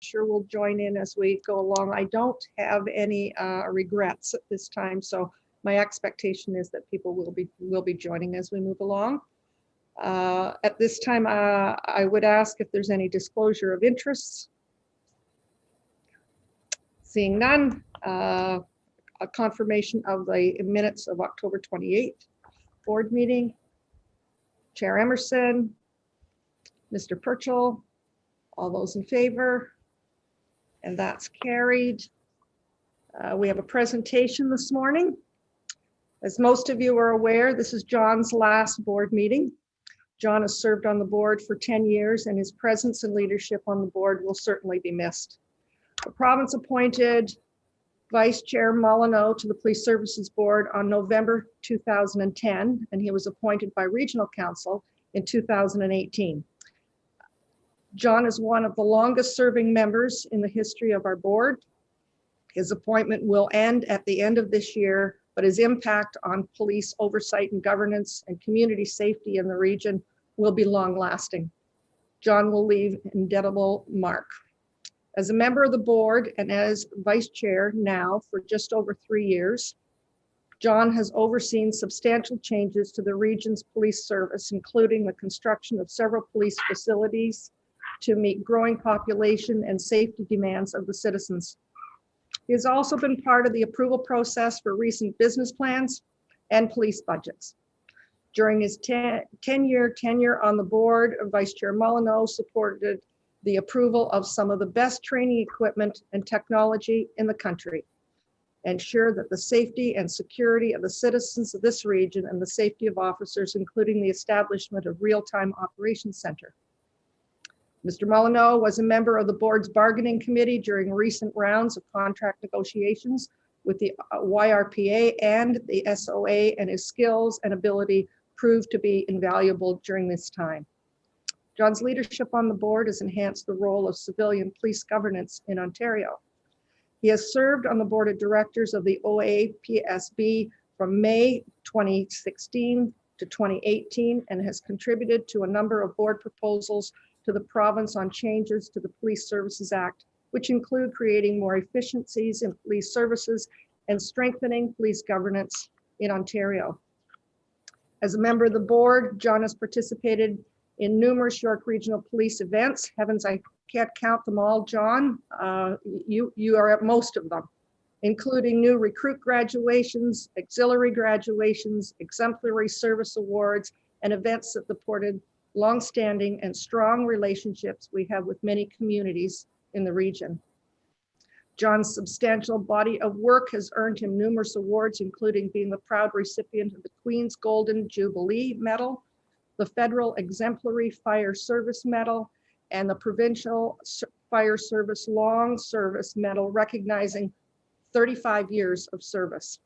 sure we'll join in as we go along. I don't have any regrets at this time, so my expectation is that people will be joining as we move along. At this time, I would ask if there's any disclosure of interests. Seeing none, a confirmation of the minutes of October 28th board meeting. Chair Emerson, Mr. Purchell, all those in favor, and that's carried. We have a presentation this morning. As most of you are aware, this is John's last board meeting. John has served on the board for 10 years, and his presence and leadership on the board will certainly be missed. The province appointed Vice Chair Molyneux to the Police Services Board on November 2010, and he was appointed by Regional Council in 2018. John is one of the longest serving members in the history of our board. His appointment will end at the end of this year, but his impact on police oversight and governance and community safety in the region will be long lasting. John will leave an indelible mark. As a member of the board and as vice chair now for just over 3 years, John has overseen substantial changes to the region's police service, including the construction of several police facilities to meet growing population and safety demands of the citizens. He has also been part of the approval process for recent business plans and police budgets. During his 10-year tenure on the board, Vice Chair Molyneux supported the approval of some of the best training equipment and technology in the country, ensure that the safety and security of the citizens of this region and the safety of officers, including the establishment of real-time operations center. Mr. Molyneux was a member of the board's bargaining committee during recent rounds of contract negotiations with the YRPA and the SOA, and his skills and ability proved to be invaluable during this time. John's leadership on the board has enhanced the role of civilian police governance in Ontario. He has served on the board of directors of the OAPSB from May 2016 to 2018 and has contributed to a number of board proposals to the province on changes to the Police Services Act, which include creating more efficiencies in police services and strengthening police governance in Ontario. As a member of the board, John has participated in numerous York Regional Police events. Heavens, I can't count them all, John. You are at most of them, including new recruit graduations, auxiliary graduations, exemplary service awards, and events that supported long-standing and strong relationships we have with many communities in the region. John's substantial body of work has earned him numerous awards, including being the proud recipient of the Queen's Golden Jubilee Medal, the Federal Exemplary Fire Service Medal, and the Provincial Fire Service Long Service Medal, recognizing 35 years of service.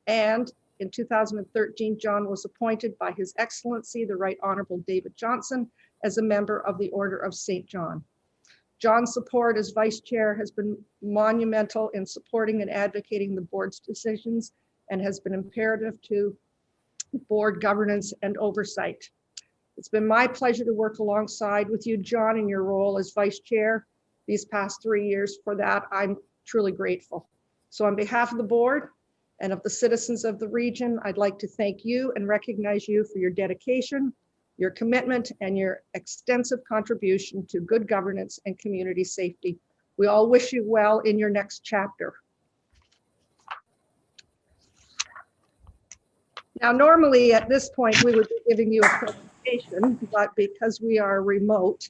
And in 2013, John was appointed by His Excellency, the Right Honorable David Johnson, as a member of the Order of St. John. John's support as vice chair has been monumental in supporting and advocating the board's decisions and has been imperative to board governance and oversight. It's been my pleasure to work alongside with you, John, in your role as vice chair these past 3 years. For that, I'm truly grateful. So on behalf of the board and of the citizens of the region, I'd like to thank you and recognize you for your dedication, your commitment, and your extensive contribution to good governance and community safety. We all wish you well in your next chapter. Now, normally at this point, we would be giving you a presentation, but because we are remote,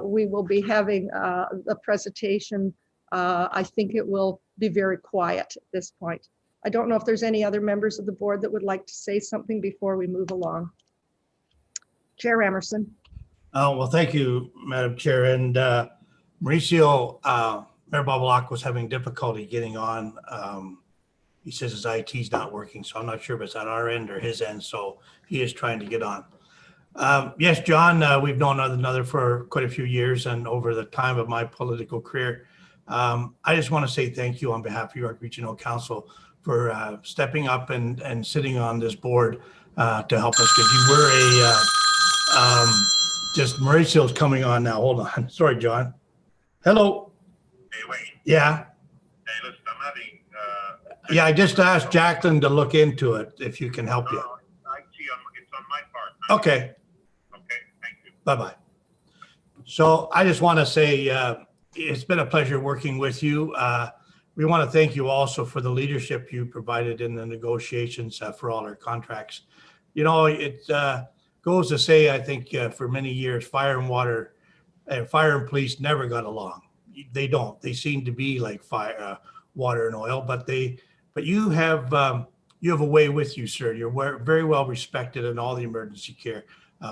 we will be having a presentation. I think it will be very quiet at this point. I don't know if there's any other members of the board that would like to say something before we move along. Chair Emerson. Well, thank you, Madam Chair. And Mauricio, Mayor Bobolak was having difficulty getting on. He says his IT is not working, so I'm not sure if it's on our end or his end, so he is trying to get on. Yes, John, we've known one another for quite a few years and over the time of my political career. I just want to say thank you on behalf of York Regional Council for stepping up and sitting on this board to help us, because you were just Mauricio's coming on now. Hold on. Sorry, John. Hello. Hey, Wayne. Yeah. Hey, listen, I'm having. Yeah, I just asked Jacqueline to look into it, if you can help you. No, I see. It's on my part. Okay, Okay, thank you. bye-bye. So I just want to say, it's been a pleasure working with you. We want to thank you also for the leadership you provided in the negotiations for all our contracts. You know, it goes to say, I think for many years, fire and water, fire and police never got along. They don't. They seem to be like fire, water and oil, but you have a way with you, sir. You're very well respected in all the emergency care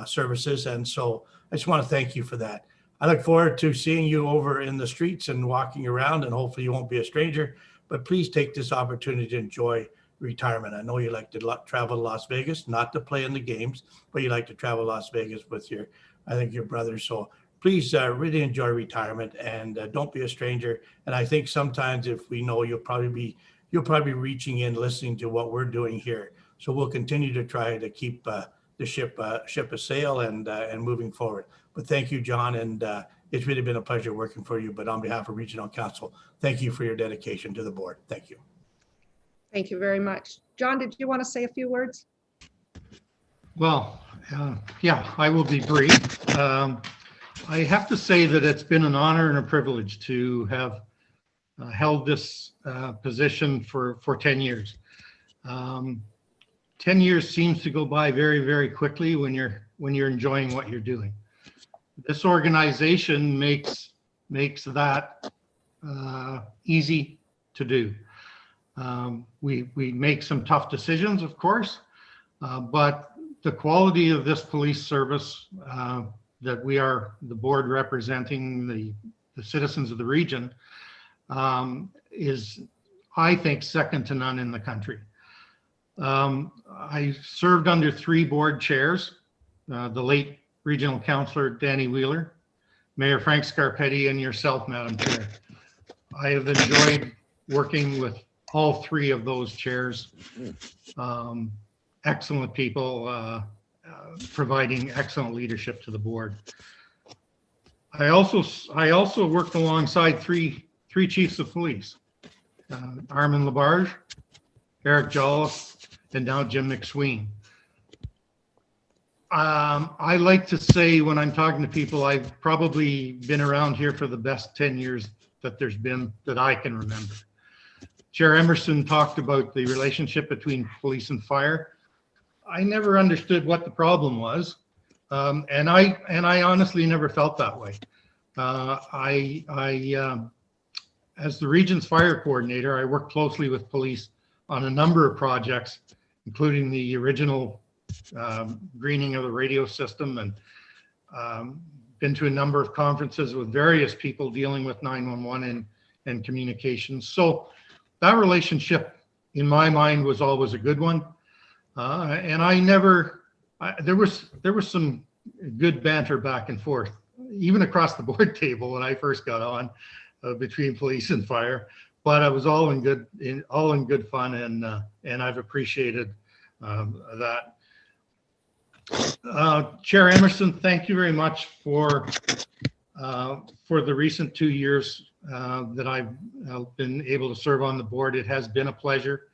services, and so I just want to thank you for that. I look forward to seeing you over in the streets and walking around, and hopefully you won't be a stranger. But please take this opportunity to enjoy retirement. I know you like to travel to Las Vegas, not to play in the games, but you like to travel to Las Vegas with your brother. So please really enjoy retirement, and don't be a stranger. And I think sometimes if we know, you'll probably be reaching in, listening to what we're doing here. So we'll continue to try to keep the ship a sail and moving forward. But thank you, John, and it's really been a pleasure working for you. But on behalf of Regional Council, thank you for your dedication to the board. Thank you. Thank you very much. John, did you want to say a few words? Well, yeah, I will be brief. I have to say that it's been an honor and a privilege to have held this position for 10 years. 10 years seems to go by very, very quickly when you're enjoying what you're doing. This organization makes that easy to do. We make some tough decisions, of course, but the quality of this police service that we are the board representing the citizens of the region is, I think, second to none in the country. I served under 3 board chairs, the late Regional Councillor Danny Wheeler, Mayor Frank Scarpetti, and yourself, Madam Chair. I have enjoyed working with all 3 of those chairs. Excellent people, providing excellent leadership to the board. I also worked alongside three chiefs of police, Armin Labarge, Eric Jolliffe, and now Jim McSween. I like to say when I'm talking to people, I've probably been around here for the best 10 years that there's been that I can remember. Chair Emerson talked about the relationship between police and fire. I never understood what the problem was, and I honestly never felt that way. As the region's fire coordinator, I worked closely with police on a number of projects, including the original greening of the radio system, and been to a number of conferences with various people dealing with 911 and communications. So that relationship, in my mind, was always a good one. And there was some good banter back and forth, even across the board table when I first got on, between police and fire. But it was all in good fun, and I've appreciated that. Chair Emerson, thank you very much for the recent 2 years that I've been able to serve on the board. It has been a pleasure.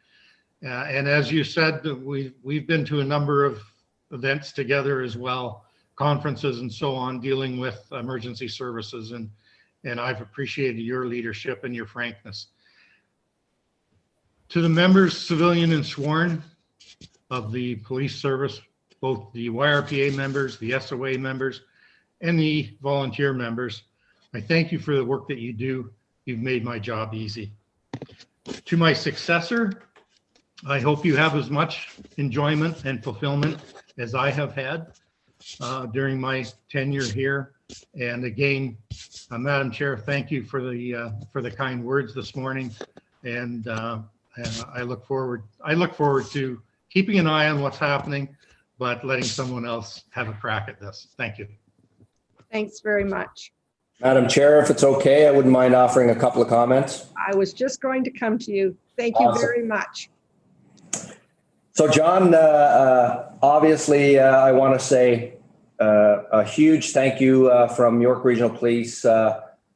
And as you said, we've been to a number of events together as well, conferences and so on, dealing with emergency services, and I've appreciated your leadership and your frankness. To the members, civilian and sworn, of the police service, both the YRPA members, the SOA members, and the volunteer members, I thank you for the work that you do. You've made my job easy. To my successor, I hope you have as much enjoyment and fulfillment as I have had during my tenure here. And again, Madam Chair, thank you for the kind words this morning. And I look forward to keeping an eye on what's happening, but letting someone else have a crack at this. Thank you. Thanks very much. Madam Chair, if it's okay, I wouldn't mind offering a couple of comments. I was just going to come to you. Thank you Awesome. very much. So John, obviously, I want to say a huge thank you from York Regional Police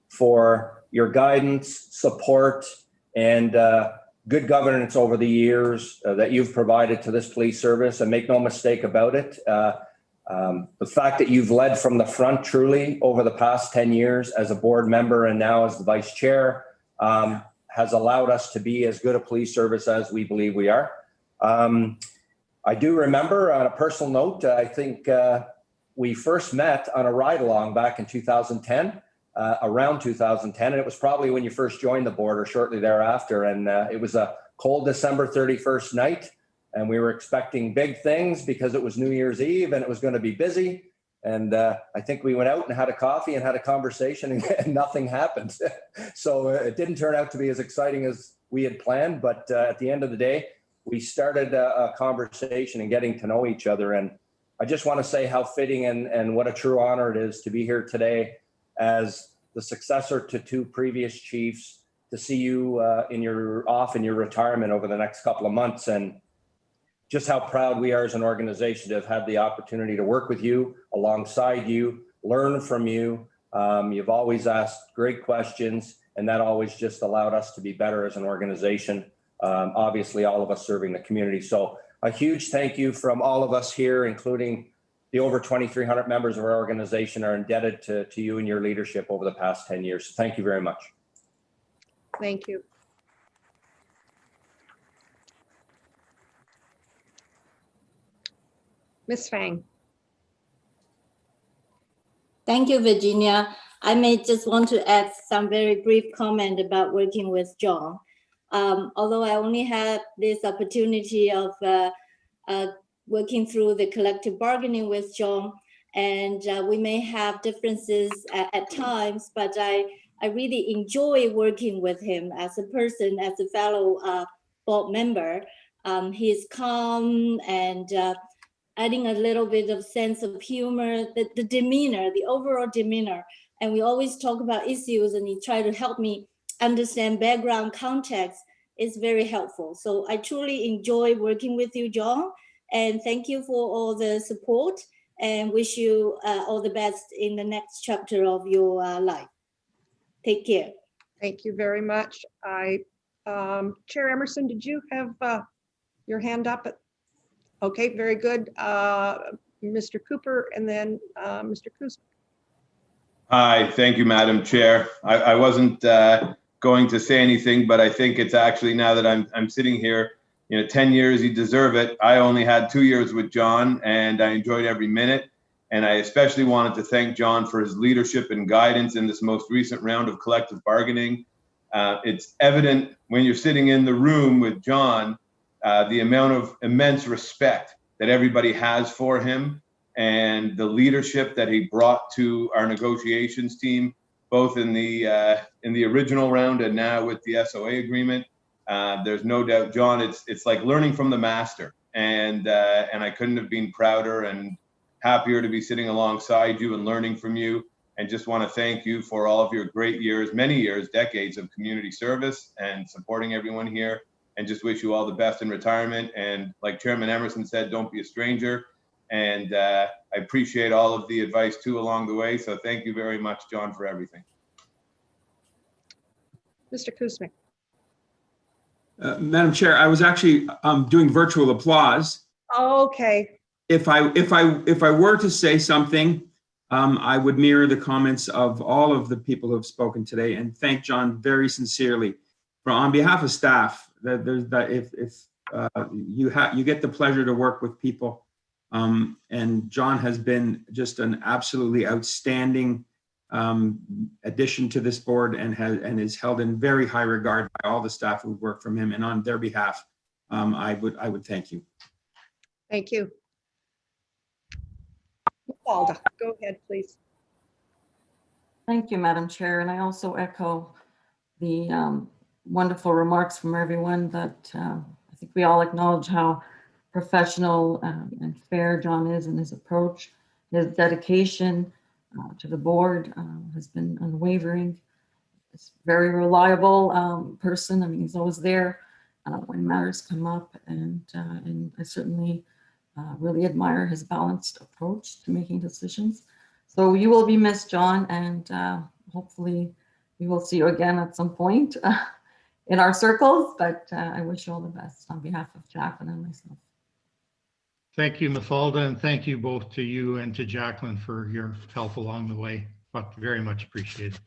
for your guidance, support, and good governance over the years that you've provided to this police service. And make no mistake about it, the fact that you've led from the front truly over the past 10 years as a board member and now as the vice chair has allowed us to be as good a police service as we believe we are. I do remember, on a personal note, I think we first met on a ride-along back in 2010, around 2010, and it was probably when you first joined the board or shortly thereafter, and it was a cold December 31st night, and we were expecting big things because it was New Year's Eve and it was going to be busy, and I think we went out and had a coffee and had a conversation, and nothing happened. So it didn't turn out to be as exciting as we had planned, but at the end of the day, we started a conversation and getting to know each other. And I just want to say how fitting and what a true honor it is to be here today as the successor to two previous chiefs, to see you in your retirement over the next couple of months, and just how proud we are as an organization to have had the opportunity to work with you, alongside you, learn from you. You've always asked great questions, and that always just allowed us to be better as an organization. Obviously, all of us serving the community. So a huge thank you from all of us here, including the over 2,300 members of our organization, are indebted to you and your leadership over the past 10 years. So thank you very much. Thank you. Ms. Fang. Thank you, Virginia. I may just want to add some very brief comment about working with John. Although I only had this opportunity of working through the collective bargaining with John, and we may have differences at times, but I really enjoy working with him as a person, as a fellow board member. He's calm and adding a little bit of sense of humor, the demeanor, the overall demeanor. And we always talk about issues, and he tried to help me understand background context. Is very helpful. So I truly enjoy working with you, John, and thank you for all the support, and wish you all the best in the next chapter of your life. Take care. Thank you very much. Chair Emerson, did you have your hand up? Okay, very good. Mr. Cooper, and then Mr. Kuzma. Hi, thank you, Madam Chair. I wasn't going to say anything, but I think it's actually, now that I'm sitting here, 10 years, you deserve it. I only had 2 years with John, and I enjoyed every minute. And I especially wanted to thank John for his leadership and guidance in this most recent round of collective bargaining. It's evident when you're sitting in the room with John, the amount of immense respect that everybody has for him, and the leadership that he brought to our negotiations team, both in the original round and now with the SOA agreement. There's no doubt, John, it's like learning from the master, and I couldn't have been prouder and happier to be sitting alongside you and learning from you. And just want to thank you for all of your great years, many years, decades of community service and supporting everyone here, and just wish you all the best in retirement. And like Chairman Emerson said, don't be a stranger. And I appreciate all of the advice too along the way. So thank you very much, John, for everything. Mr. Kuzma. Madam Chair, I was actually doing virtual applause. Oh, okay. If I were to say something, I would mirror the comments of all of the people who have spoken today, and thank John very sincerely on behalf of staff. If you get the pleasure to work with people, and John has been just an absolutely outstanding addition to this board, and is held in very high regard by all the staff who work from him. And on their behalf, I would thank you. Thank you. Alda, go ahead, please. Thank you, Madam Chair. And I also echo the wonderful remarks from everyone, that I think we all acknowledge how professional and fair John is in his approach. His dedication to the board has been unwavering. He's a very reliable person. I mean, he's always there when matters come up, and I certainly really admire his balanced approach to making decisions. So you will be missed, John, and hopefully we will see you again at some point in our circles, but I wish you all the best on behalf of Jacqueline and myself. Thank you, Mafalda, and thank you both to you and to Jacqueline for your help along the way. But very much appreciated.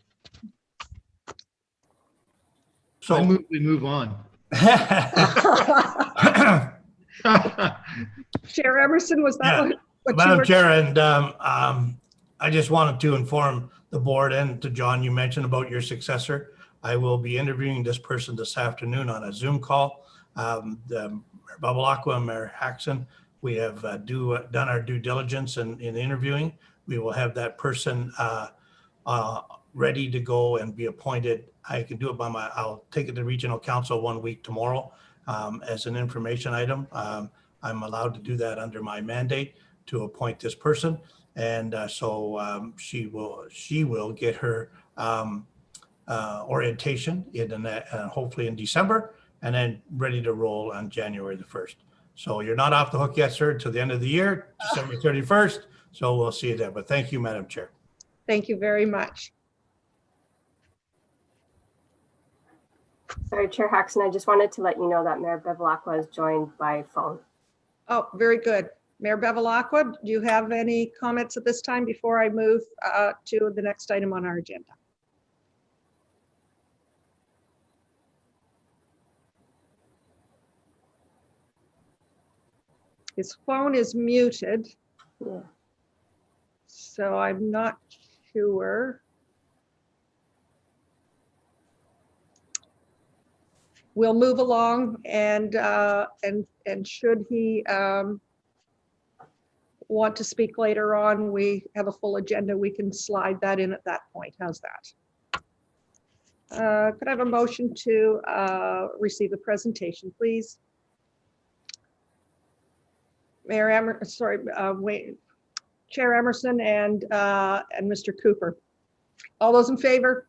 So We move on. Chair Emerson, was that Yeah. what you Madam were? Chair, and I just wanted to inform the board and to John, you mentioned about your successor. I will be interviewing this person this afternoon on a Zoom call. Mayor Babalacqua and Mayor Haxon, we have done our due diligence in interviewing. We will have that person ready to go and be appointed. I can do it I'll take it to regional council 1 week tomorrow as an information item. I'm allowed to do that under my mandate to appoint this person. And so she will get her orientation hopefully in December, and then ready to roll on January the 1st. So you're not off the hook yet, sir, till the end of the year, December 31st. So we'll see you there. But thank you, Madam Chair. Thank you very much. Sorry, Chair Haxon, I just wanted to let you know that Mayor Bevilacqua is joined by phone. Oh, very good. Mayor Bevilacqua, do you have any comments at this time before I move to the next item on our agenda? His phone is muted, Yeah. so I'm not sure. We'll move along, and should he want to speak later on, we have a full agenda. We can slide that in at that point. How's that? Could I have a motion to receive the presentation, please? Chair Emerson and Mr. Cooper. All those in favor?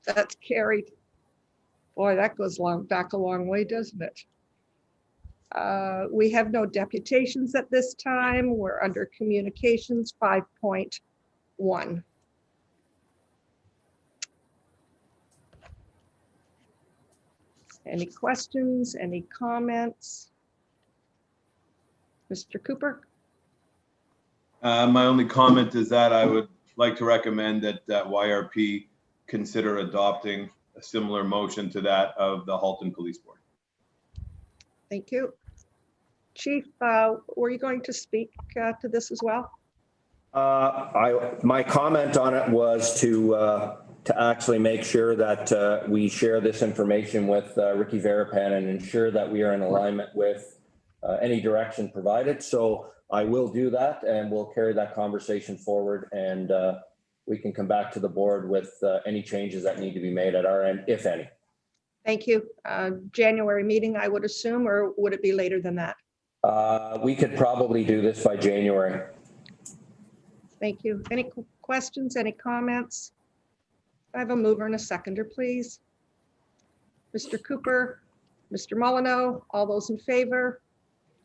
That's carried. Boy, that goes back a long way, doesn't it? We have no deputations at this time. We're under communications 5.1. Any questions, any comments? Mr. Cooper? My only comment is that I would like to recommend that YRP consider adopting a similar motion to that of the Halton Police Board. Thank you. Chief, were you going to speak to this as well? My comment on it was to actually make sure that we share this information with Ricky Verapan and ensure that we are in alignment with any direction provided. So I will do that, and we'll carry that conversation forward, and we can come back to the board with any changes that need to be made at our end, if any. Thank you. January meeting, I would assume, or would it be later than that? We could probably do this by January. Thank you. Any questions, any comments? I have a mover and a seconder, please. Mr. Cooper, Mr. Molyneux, all those in favor?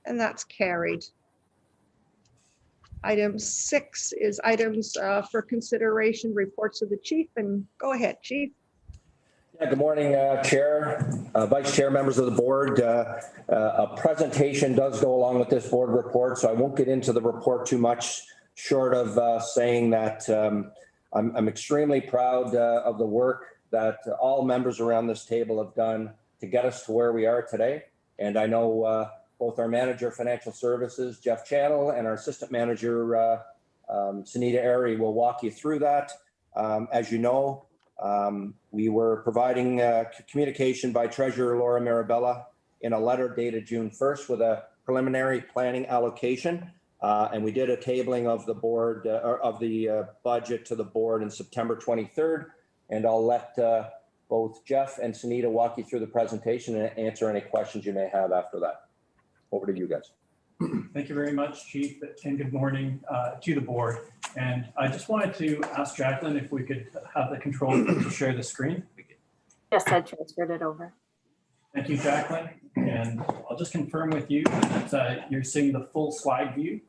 And that's carried. Item 6 is items for consideration, reports of the chief, and go ahead, Chief. Yeah, good morning, Chair, Vice Chair, members of the board. A presentation does go along with this board report, so I won't get into the report too much, short of saying that I'm extremely proud of the work that all members around this table have done to get us to where we are today. And I know both our manager of financial services, Jeff Channel, and our assistant manager, Sunita Airy, will walk you through that. As you know, we were providing communication by Treasurer Laura Mirabella in a letter dated June 1st with a preliminary planning allocation. And we did a tabling of the board of the budget to the board in September 23rd. And I'll let both Jeff and Sunita walk you through the presentation and answer any questions you may have after that. Over to you guys. Thank you very much, Chief, and good morning to the board. And I just wanted to ask Jacqueline if we could have the control to share the screen. Yes, I transferred it over. Thank you, Jacqueline. And I'll just confirm with you that you're seeing the full slide view.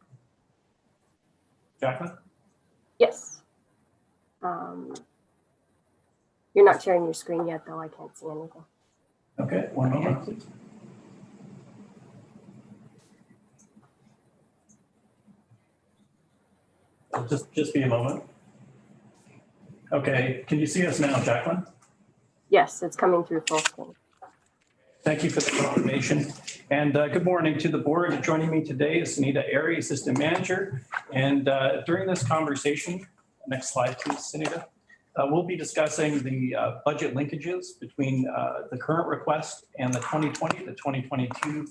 Jacqueline? Yes. You're not sharing your screen yet, though. I can't see anything. Okay, one moment, please. Just be a moment. Okay, can you see us now, Jacqueline? Yes, it's coming through full screen. Thank you for the confirmation. And good morning to the board. Joining me today is Sunita Airy, Assistant Manager. And during this conversation, next slide, please, Sunita. We'll be discussing the budget linkages between the current request and the 2020 to 2022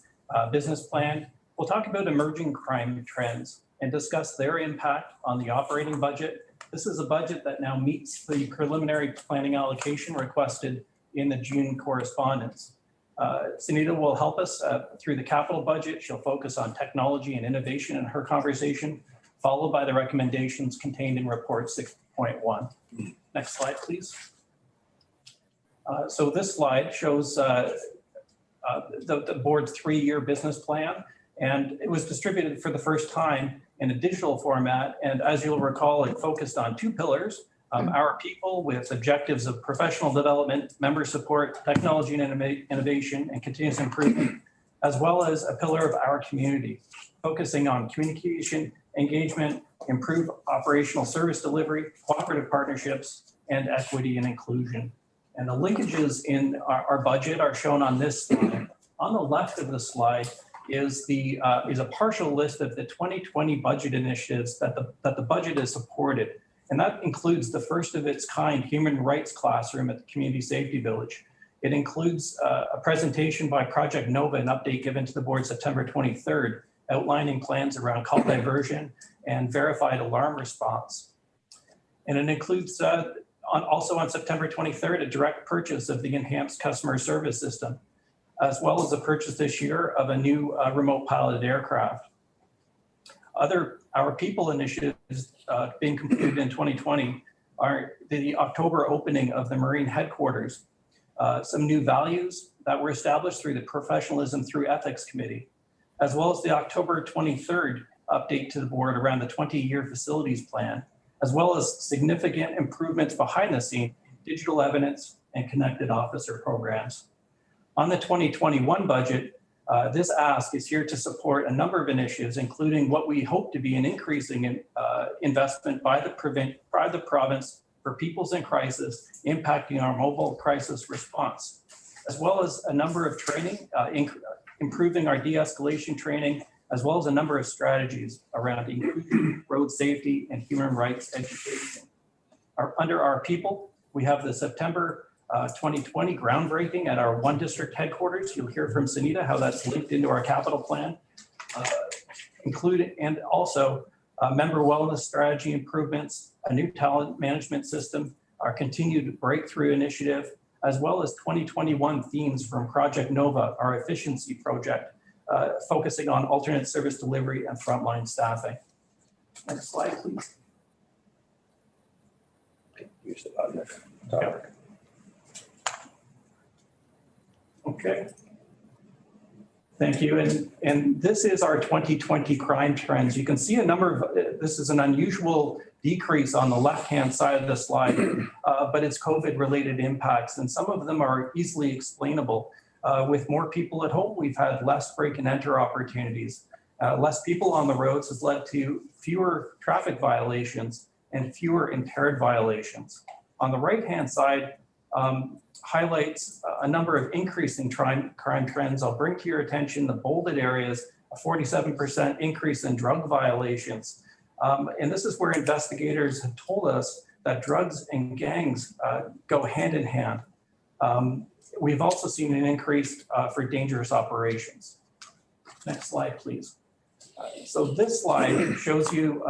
business plan. We'll talk about emerging crime trends and discuss their impact on the operating budget. This is a budget that now meets the preliminary planning allocation requested in the June correspondence. Sunita will help us through the capital budget. She'll focus on technology and innovation in her conversation, followed by the recommendations contained in report 6.1. Next slide, please. So this slide shows the board's 3-year business plan, and it was distributed for the first time in a digital format. And as you'll recall, it focused on 2 pillars, our people with objectives of professional development, member support, technology and innovation, and continuous improvement, as well as a pillar of our community, focusing on communication, engagement, improved operational service delivery, cooperative partnerships, and equity and inclusion. And the linkages in our budget are shown on this slide. On the left of the slide is a partial list of the 2020 budget initiatives that the budget has supported. And that includes the first of its kind human rights classroom at the Community Safety Village. It includes a presentation by Project Nova, an update given to the board September 23rd, outlining plans around call diversion and verified alarm response. And it includes also on September 23rd, a direct purchase of the enhanced customer service system, as well as a purchase this year of a new remote piloted aircraft. Our people initiatives being completed in 2020 are the October opening of the Marine headquarters, some new values that were established through the Professionalism Through Ethics Committee, as well as the October 23rd update to the board around the 20-year facilities plan, as well as significant improvements behind the scene, digital evidence and connected officer programs. On the 2021 budget, this ask is here to support a number of initiatives, including what we hope to be an increasing investment by the province for peoples in crisis, impacting our mobile crisis response, as well as a number of training, improving our de-escalation training, as well as a number of strategies around inclusion, road safety, and human rights education. Under our people, we have the September 2020 groundbreaking at our One District headquarters. You'll hear from Sunita how that's linked into our capital plan, and also member wellness strategy improvements, a new talent management system, our continued breakthrough initiative, as well as 2021 themes from Project Nova, our efficiency project, focusing on alternate service delivery and frontline staffing. Next slide, please. Use the button. Okay. Thank you. And this is our 2020 crime trends. You can see a number of, this is an unusual decrease on the left-hand side of the slide, but it's COVID-related impacts. And some of them are easily explainable. With more people at home, we've had less break and enter opportunities. Less people on the roads has led to fewer traffic violations and fewer impaired violations. On the right-hand side, highlights a number of increasing crime trends. I'll bring to your attention the bolded areas, a 47% increase in drug violations. And this is where investigators have told us that drugs and gangs go hand in hand. We've also seen an increase for dangerous operations. Next slide, please. So this slide shows you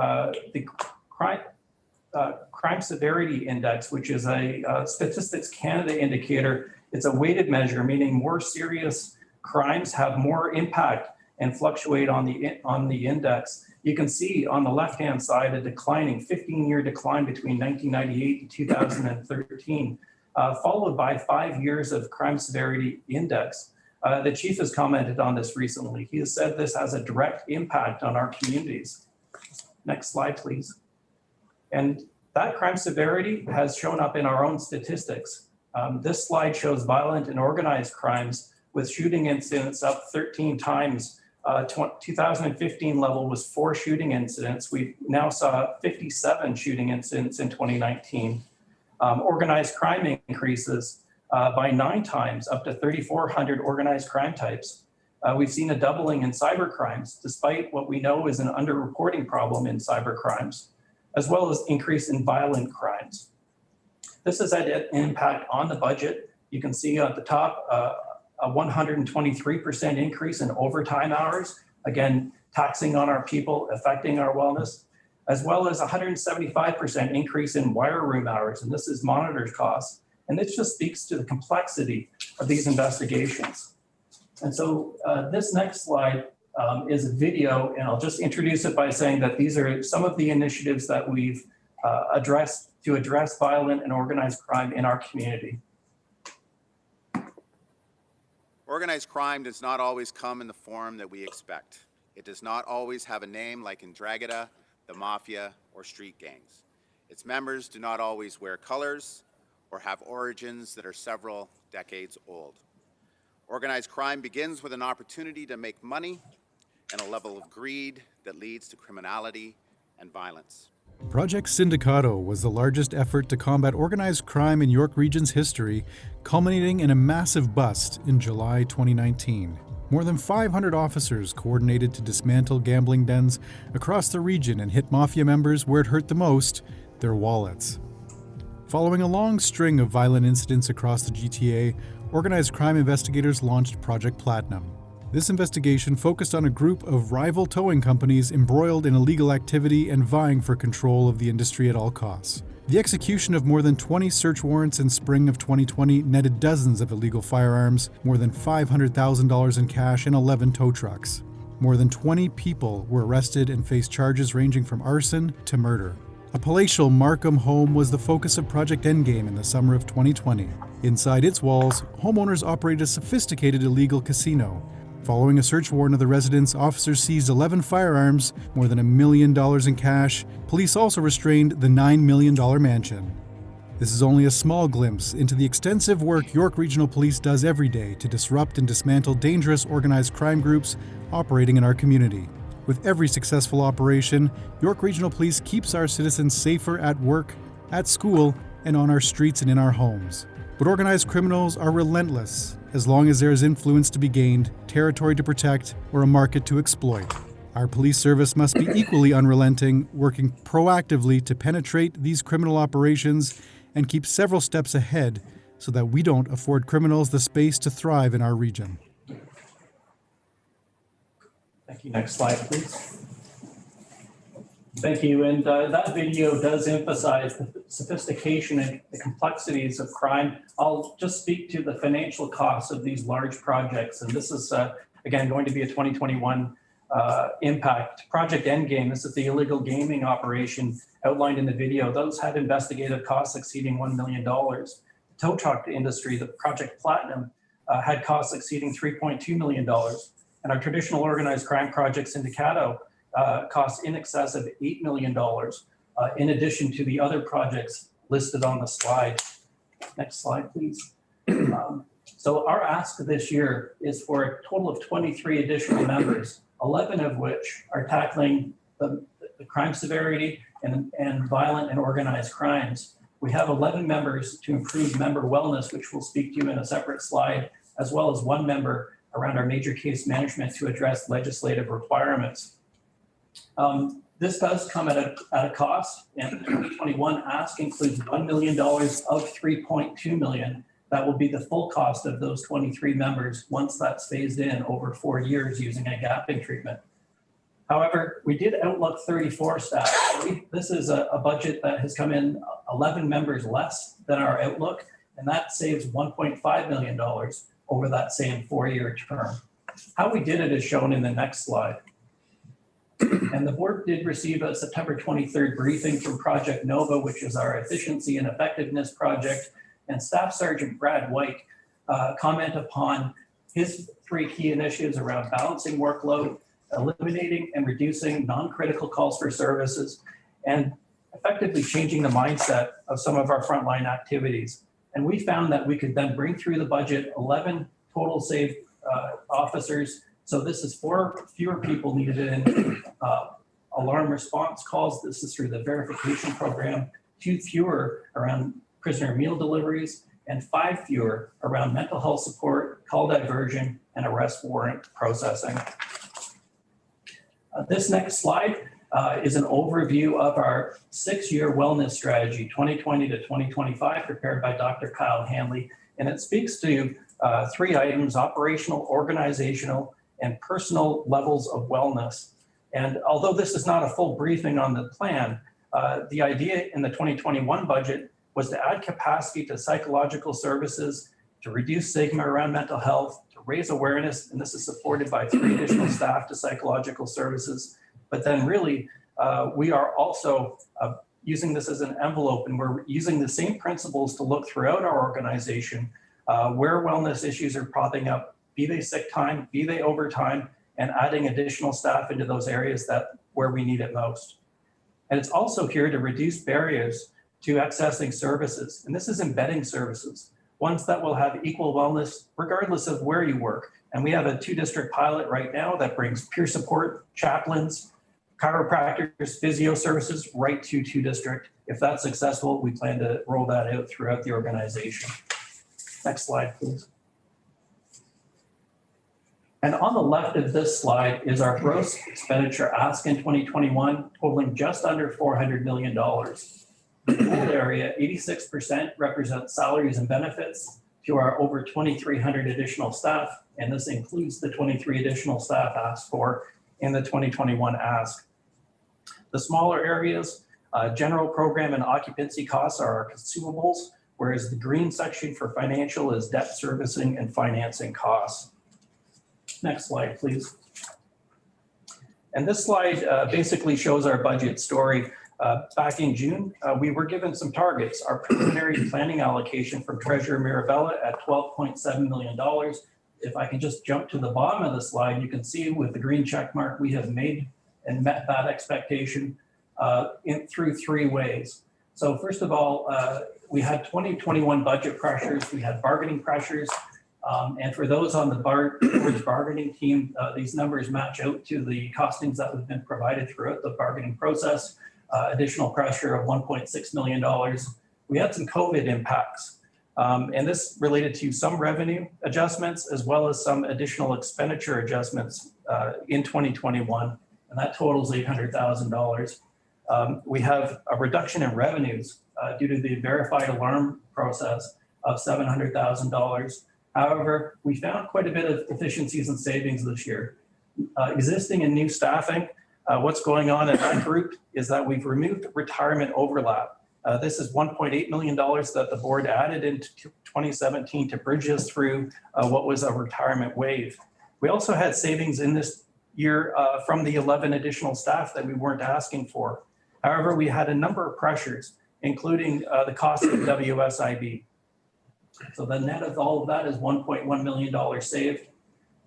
the crime severity index, which is a Statistics Canada indicator. It's a weighted measure, meaning more serious crimes have more impact and fluctuate on the index. You can see on the left-hand side a declining 15-year decline between 1998 and 2013, followed by 5 years of crime severity index. The chief has commented on this recently. He has said this has a direct impact on our communities. Next slide, please. And That crime severity has shown up in our own statistics. This slide shows violent and organized crimes with shooting incidents up 13 times. 2015 level was 4 shooting incidents. We now saw 57 shooting incidents in 2019. Organized crime increases by 9 times, up to 3,400 organized crime types. We've seen a doubling in cyber crimes, despite what we know is an underreporting problem in cyber crimes, as well as increase in violent crimes. This has had an impact on the budget. You can see at the top, a 123% increase in overtime hours, again, taxing on our people, affecting our wellness, as well as 175% increase in wire room hours, and this is monitored costs. And this just speaks to the complexity of these investigations. And so this next slide is a video, and I'll just introduce it by saying that these are some of the initiatives that we've addressed to address violent and organized crime in our community. Organized crime does not always come in the form that we expect. It does not always have a name like Ndrangheta, the Mafia, or street gangs. Its members do not always wear colors or have origins that are several decades old. Organized crime begins with an opportunity to make money and a level of greed that leads to criminality and violence. Project Sindicato was the largest effort to combat organized crime in York Region's history, culminating in a massive bust in July 2019. More than 500 officers coordinated to dismantle gambling dens across the region and hit mafia members where it hurt the most, their wallets. Following a long string of violent incidents across the GTA, organized crime investigators launched Project Platinum. This investigation focused on a group of rival towing companies embroiled in illegal activity and vying for control of the industry at all costs. The execution of more than 20 search warrants in spring of 2020 netted dozens of illegal firearms, more than $500,000 in cash, and 11 tow trucks. More than 20 people were arrested and faced charges ranging from arson to murder. A palatial Markham home was the focus of Project Endgame in the summer of 2020. Inside its walls, homeowners operated a sophisticated illegal casino. Following a search warrant of the residence, officers seized 11 firearms, more than $1 million in cash. Police also restrained the $9 million mansion. This is only a small glimpse into the extensive work York Regional Police does every day to disrupt and dismantle dangerous organized crime groups operating in our community. With every successful operation, York Regional Police keeps our citizens safer at work, at school, and on our streets and in our homes. But organized criminals are relentless as long as there is influence to be gained, territory to protect, or a market to exploit. Our police service must be equally unrelenting, working proactively to penetrate these criminal operations and keep several steps ahead so that we don't afford criminals the space to thrive in our region. Thank you. Next slide, please. Thank you. And that video does emphasize the sophistication and the complexities of crime. I'll just speak to the financial costs of these large projects. And this is, again, going to be a 2021 impact. Project Endgame, this is the illegal gaming operation outlined in the video. Those had investigative costs exceeding $1 million. The tow truck industry, the Project Platinum, had costs exceeding $3.2 million. And our traditional organized crime project Sindicato costs in excess of $8 million, in addition to the other projects listed on the slide. Next slide, please. So our ask this year is for a total of 23 additional members, 11 of which are tackling the crime severity and violent and organized crimes. We have 11 members to improve member wellness, which we'll speak to in a separate slide, as well as 1 member around our major case management to address legislative requirements. This does come at a cost, and the 2021 ask includes $1 million of $3.2 million. That will be the full cost of those 23 members once that's phased in over 4 years using a gapping treatment. However, we did outlook 34 staff. This is a budget that has come in 11 members less than our outlook, and that saves $1.5 million over that same 4-year term. How we did it is shown in the next slide. And the board did receive a September 23rd briefing from Project Nova, which is our efficiency and effectiveness project. And Staff Sergeant Brad White comment upon his 3 key initiatives around balancing workload, eliminating and reducing non-critical calls for services, and effectively changing the mindset of some of our frontline activities. And we found that we could then bring through the budget 11 total saved officers. So this is 4 fewer people needed in alarm response calls. This is through the verification program, 2 fewer around prisoner meal deliveries, and 5 fewer around mental health support, call diversion, and arrest warrant processing. This next slide is an overview of our 6-year wellness strategy, 2020 to 2025, prepared by Dr. Kyle Hanley. And it speaks to 3 items: operational, organizational, and personal levels of wellness. And although this is not a full briefing on the plan, the idea in the 2021 budget was to add capacity to psychological services, to reduce stigma around mental health, to raise awareness, and this is supported by 3 additional staff to psychological services. But then really, we are also using this as an envelope, and we're using the same principles to look throughout our organization where wellness issues are popping up, be they sick time, be they overtime, and adding additional staff into those areas where we need it most. And it's also here to reduce barriers to accessing services. And this is embedding services, ones that will have equal wellness regardless of where you work. And we have a 2-district pilot right now that brings peer support, chaplains, chiropractors, physio services right to 2-district. If that's successful, we plan to roll that out throughout the organization. Next slide, please. And on the left of this slide is our gross expenditure ask in 2021, totaling just under $400 million. The gold area, 86% represents salaries and benefits to our over 2,300 additional staff, and this includes the 23 additional staff asked for in the 2021 ask. The smaller areas, general program and occupancy costs are our consumables, whereas the green section for financial is debt servicing and financing costs. Next slide, please. And this slide basically shows our budget story. Back in June, we were given some targets. Our preliminary planning allocation from Treasurer Mirabella at $12.7 million. If I can just jump to the bottom of the slide, you can see with the green check mark, we have made and met that expectation through 3 ways. So first of all, we had 2021 budget pressures, we had bargaining pressures, and for those on the board's bargaining team, these numbers match out to the costings that have been provided throughout the bargaining process. Additional pressure of $1.6 million. We had some COVID impacts, and this related to some revenue adjustments as well as some additional expenditure adjustments in 2021, and that totals $800,000. We have a reduction in revenues due to the verified alarm process of $700,000. However, we found quite a bit of efficiencies and savings this year. Existing and new staffing, what's going on in that group is that we've removed retirement overlap. This is $1.8 million that the board added in 2017 to bridge us through what was a retirement wave. We also had savings in this year from the 11 additional staff that we weren't asking for. However, we had a number of pressures, including the cost of WSIB. So the net of all of that is $1.1 million saved.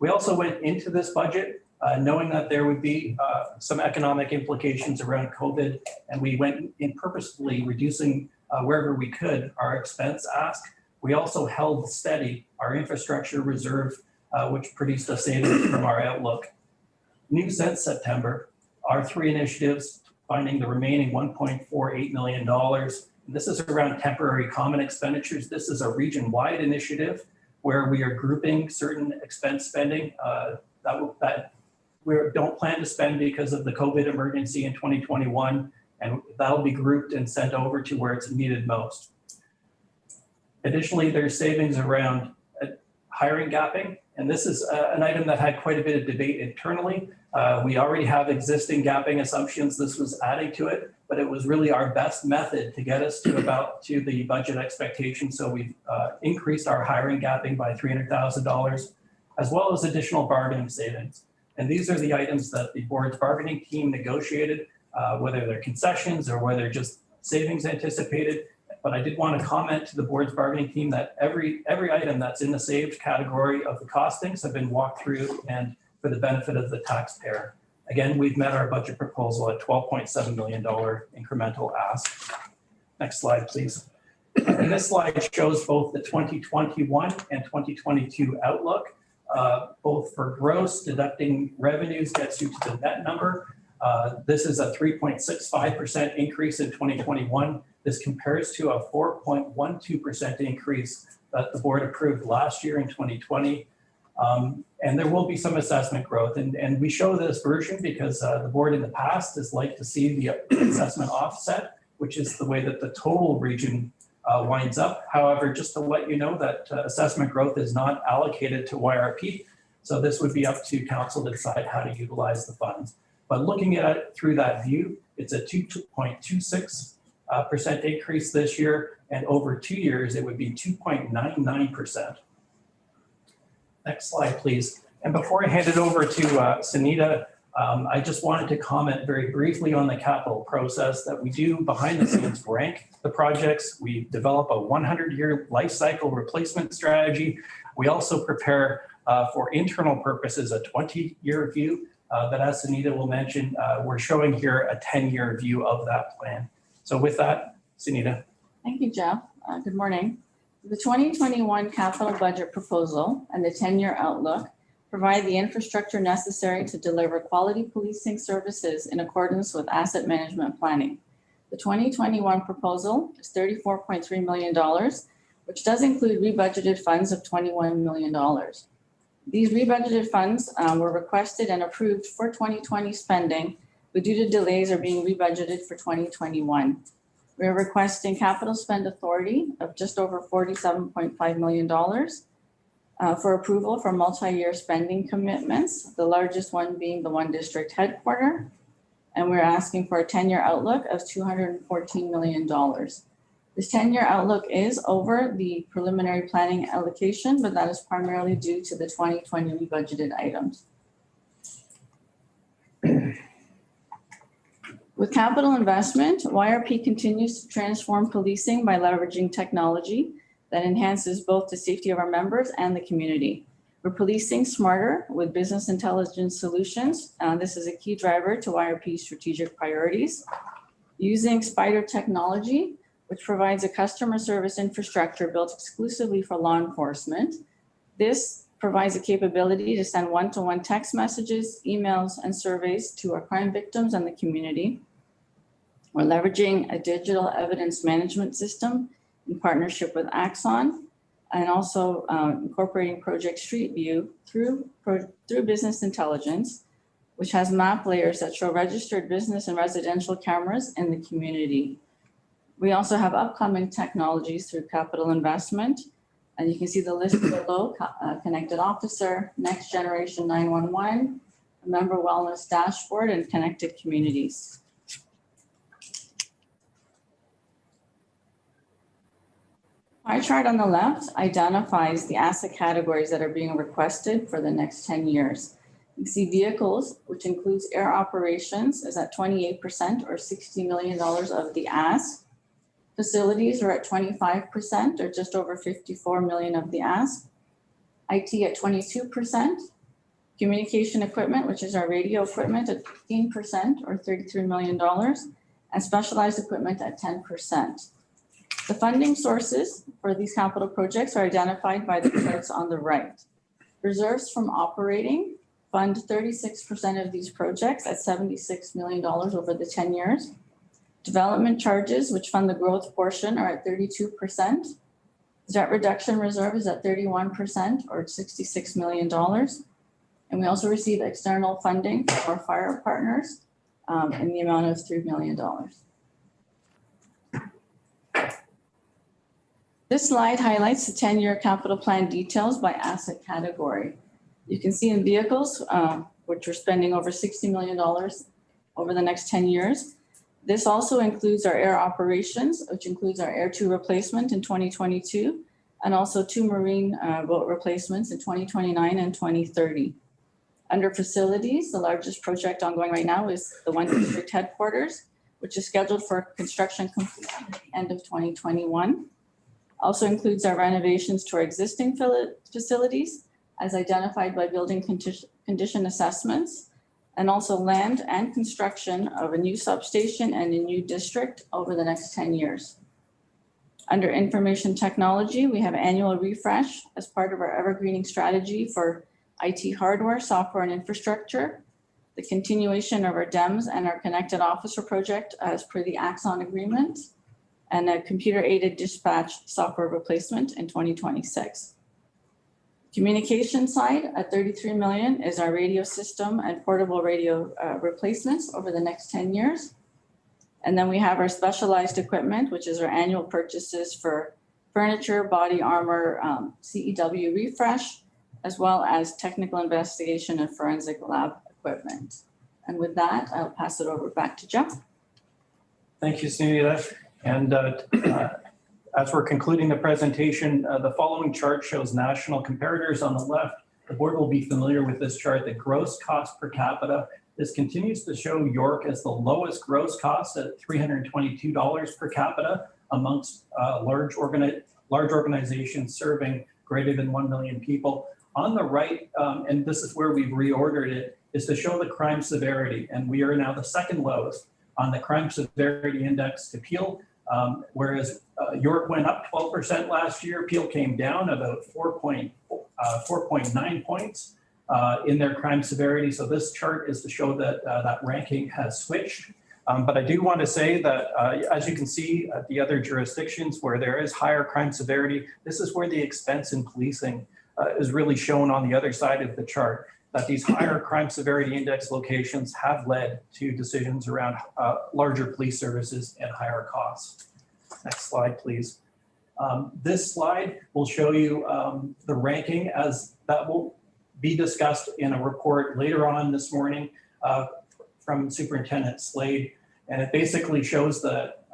We also went into this budget knowing that there would be some economic implications around COVID, and we went in purposefully reducing wherever we could our expense ask. We also held steady our infrastructure reserve, which produced a savings from our outlook. New since September, our 3 initiatives, finding the remaining $1.48 million. This is around temporary common expenditures. This is a region-wide initiative where we are grouping certain expense spending that we don't plan to spend because of the COVID emergency in 2021, and that'll be grouped and sent over to where it's needed most. Additionally, there's savings around hiring gapping, and this is an item that had quite a bit of debate internally. We already have existing gapping assumptions. This was adding to it, but it was really our best method to get us to the budget expectation. So we've increased our hiring gapping by $300,000, as well as additional bargaining savings. And these are the items that the board's bargaining team negotiated, whether they're concessions or whether just savings anticipated. But I did want to comment to the board's bargaining team that every item that's in the saved category of the costings have been walked through and for the benefit of the taxpayer. Again, we've met our budget proposal at $12.7 million incremental ask. Next slide, please. And this slide shows both the 2021 and 2022 outlook, both for gross deducting revenues gets you to the net number. This is a 3.65% increase in 2021. This compares to a 4.12% increase that the board approved last year in 2020. And there will be some assessment growth. And we show this version because the board in the past has liked to see the assessment offset, which is the way that the total region winds up. However, just to let you know that assessment growth is not allocated to YRP. So this would be up to council to decide how to utilize the funds. But looking at it through that view, it's a 2.26% increase this year, and over 2 years, it would be 2.99%. Next slide, please. And before I hand it over to Sunita, I just wanted to comment very briefly on the capital process that we do behind the scenes rank the projects. We develop a 100-year life cycle replacement strategy. We also prepare for internal purposes a 20-year view. But as Sunita will mention, we're showing here a 10-year view of that plan. So with that, Sunita. Thank you, Jeff. Good morning. The 2021 capital budget proposal and the 10-year outlook provide the infrastructure necessary to deliver quality policing services in accordance with asset management planning. The 2021 proposal is $34.3 million, which does include rebudgeted funds of $21 million. These rebudgeted funds were requested and approved for 2020 spending, but due to delays are being rebudgeted for 2021. We're requesting capital spend authority of just over $47.5 million for approval for multi-year spending commitments, the largest one being the one district headquarter. And we're asking for a 10-year outlook of $214 million. This 10-year outlook is over the preliminary planning allocation, but that is primarily due to the 2020 budgeted items. With capital investment, YRP continues to transform policing by leveraging technology that enhances both the safety of our members and the community. We're policing smarter with business intelligence solutions. This is a key driver to YRP's strategic priorities. Using Spider technology, which provides a customer service infrastructure built exclusively for law enforcement. This provides a capability to send one-to-one text messages, emails, and surveys to our crime victims and the community. We're leveraging a digital evidence management system in partnership with Axon, and also incorporating Project Street View through business intelligence, which has map layers that show registered business and residential cameras in the community. We also have upcoming technologies through capital investment, and you can see the list below: connected officer, next generation 911, member wellness dashboard, and connected communities. Pie chart on the left identifies the asset categories that are being requested for the next 10 years. You see vehicles, which includes air operations, is at 28% or $60 million of the ask. Facilities are at 25% or just over $54 million of the ask. IT at 22%. Communication equipment, which is our radio equipment, at 15% or $33 million. And specialized equipment at 10%. The funding sources for these capital projects are identified by the charts on the right. Reserves from operating fund 36% of these projects at $76 million over the 10 years. Development charges, which fund the growth portion, are at 32%. Debt reduction reserve is at 31% or $66 million. And we also receive external funding from our fire partners in the amount of $3 million. This slide highlights the 10-year capital plan details by asset category. You can see in vehicles, which we're spending over $60 million over the next 10 years. This also includes our air operations, which includes our Air 2 replacement in 2022, and also 2 marine boat replacements in 2029 and 2030. Under facilities, the largest project ongoing right now is the one district headquarters, which is scheduled for construction completion at the end of 2021. Also includes our renovations to our existing facilities as identified by building condition assessments, and also land and construction of a new substation and a new district over the next 10 years. Under information technology, we have annual refresh as part of our evergreening strategy for IT hardware, software, and infrastructure, the continuation of our DEMS and our connected officer project as per the Axon agreement, and a computer-aided dispatch software replacement in 2026. Communication side at 33 million is our radio system and portable radio replacements over the next 10 years. And then we have our specialized equipment, which is our annual purchases for furniture, body armor, CEW refresh, as well as technical investigation and forensic lab equipment. And with that, I'll pass it over back to Jeff. Thank you, Sunita. And as we're concluding the presentation, the following chart shows national comparators on the left. The board will be familiar with this chart, the gross cost per capita. This continues to show York as the lowest gross cost at $322 per capita amongst large organizations serving greater than 1 million people. On the right, and this is where we've reordered it, is to show the crime severity. And we are now the second lowest on the crime severity index to Peel, whereas York went up 12% last year. Peel came down about 4.9 points in their crime severity. So this chart is to show that that ranking has switched. But I do want to say that, as you can see at the other jurisdictions where there is higher crime severity, this is where the expense in policing is really shown on the other side of the chart, that these higher crime severity index locations have led to decisions around larger police services and higher costs. Next slide, please. This slide will show you the ranking as that will be discussed in a report later on this morning from Superintendent Slade. And it basically shows that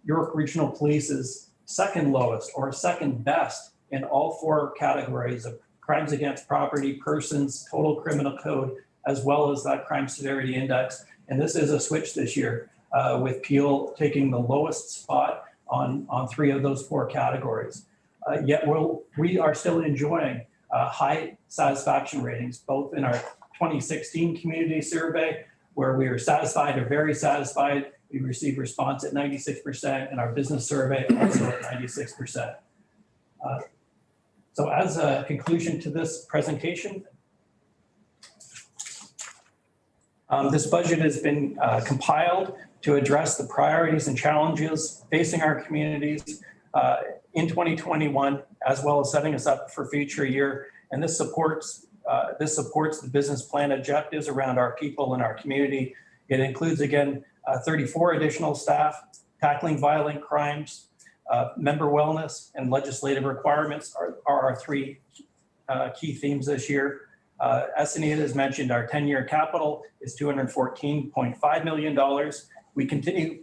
York Regional Police is second lowest or second best in all 4 categories of crimes against property, persons, total criminal code, as well as that crime severity index. And this is a switch this year with Peel taking the lowest spot on 3 of those 4 categories. Yet we are still enjoying high satisfaction ratings, both in our 2016 community survey, where we are satisfied or very satisfied. We received response at 96%, and our business survey also at 96%. So as a conclusion to this presentation, this budget has been compiled to address the priorities and challenges facing our communities in 2021, as well as setting us up for future year. And this supports the business plan objectives around our people and our community. It includes, again, 34 additional staff, tackling violent crimes, member wellness, and legislative requirements are our 3 key themes this year. As Sunita has mentioned, our 10-year capital is $214.5 million. We continue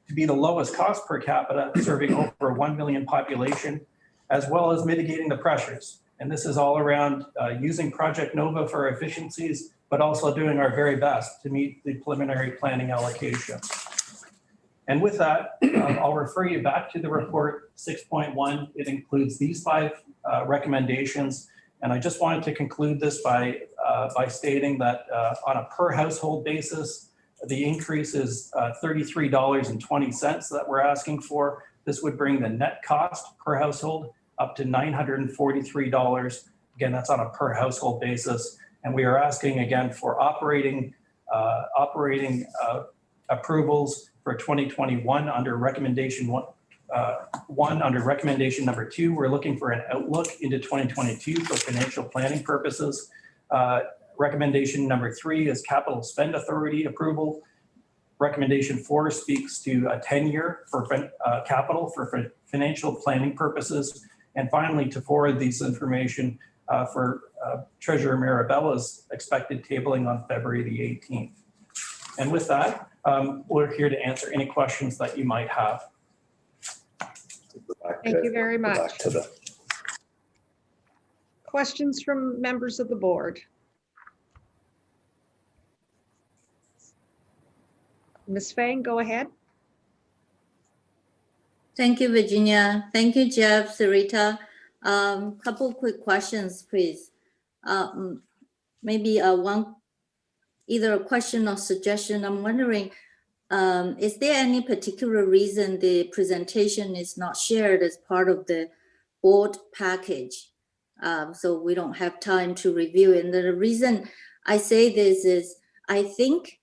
to be the lowest cost per capita, serving over 1 million population, as well as mitigating the pressures. And this is all around using Project Nova for efficiencies, but also doing our very best to meet the preliminary planning allocation. And with that, I'll refer you back to the report 6.1. It includes these 5 recommendations. And I just wanted to conclude this by stating that on a per household basis, the increase is $33.20 that we're asking for. This would bring the net cost per household up to $943. Again, that's on a per household basis. And we are asking again for operating approvals for 2021 under recommendation one under recommendation number 2. We're looking for an outlook into 2022 for financial planning purposes. Recommendation number 3 is capital spend authority approval. Recommendation 4 speaks to a 10-year for capital for financial planning purposes. And finally, to forward these information for Treasurer Marabella's expected tabling on February the 18th. And with that, we're here to answer any questions that you might have. Thank you very much. Questions from members of the board? Ms. Fang, go ahead. Thank you, Virginia. Thank you, Jeff, Sarita. Couple quick questions, please. Maybe one either a question or suggestion. I'm wondering, is there any particular reason the presentation is not shared as part of the board package? So we don't have time to review it. And the reason I say this is, I think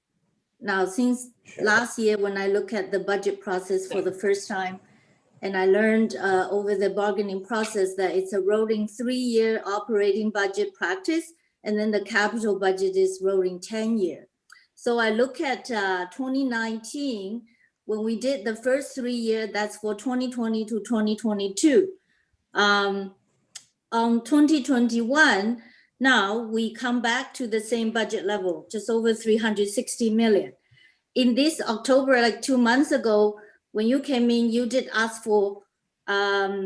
now since last year when I look at the budget process for the first time, and I learned over the bargaining process that it's a rolling 3-year operating budget practice, and then the capital budget is rolling 10-year. So I look at 2019, when we did the first 3 year, that's for 2020 to 2022. On 2021, now we come back to the same budget level, just over 360 million. In this October, like 2 months ago, when you came in, you did ask for about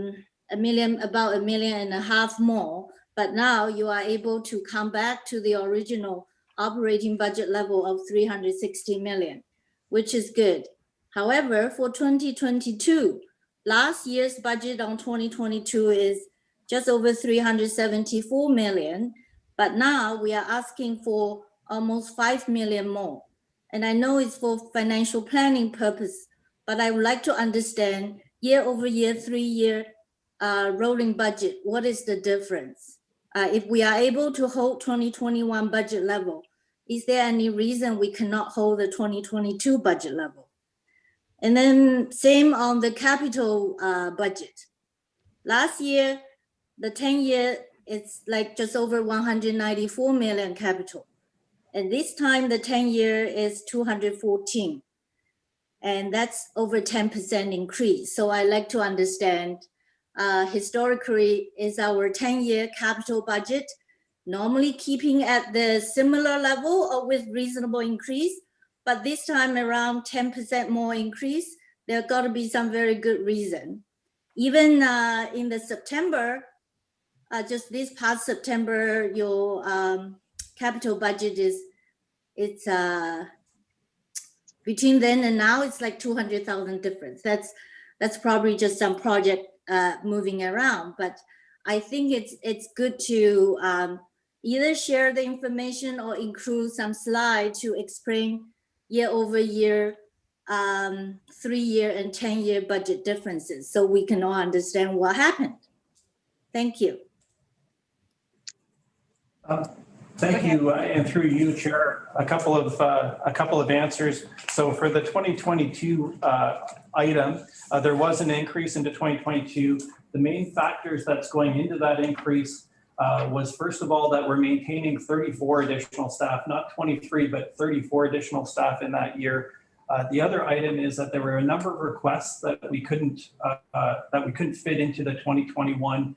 $1.5 million more, but now you are able to come back to the original operating budget level of 360 million, which is good. However, for 2022, last year's budget on 2022 is just over 374 million, but now we are asking for almost 5 million more. And I know it's for financial planning purpose, but I would like to understand year over year, 3-year rolling budget, what is the difference? If we are able to hold 2021 budget level, is there any reason we cannot hold the 2022 budget level? And then same on the capital budget. Last year, the 10-year, it's like just over 194 million capital. And this time the 10-year is 214. And that's over 10% increase. So I like to understand, historically, is our 10-year capital budget normally keeping at the similar level or with reasonable increase? But this time around 10% more increase, there got to be some very good reason. Even in the September, just this past September, your capital budget it's between then and now, it's like 200,000 difference. That's probably just some project moving around, but I think it's good to either share the information or include some slide to explain year over year, 3-year and 10-year budget differences, so we can all understand what happened. Thank you. Thank you, and through you, Chair, a couple of answers. So for the 2022 item, there was an increase into 2022. The main factors that's going into that increase was, first of all, that we're maintaining 34 additional staff, not 23, but 34 additional staff in that year. The other item is that there were a number of requests that we couldn't fit into the 2021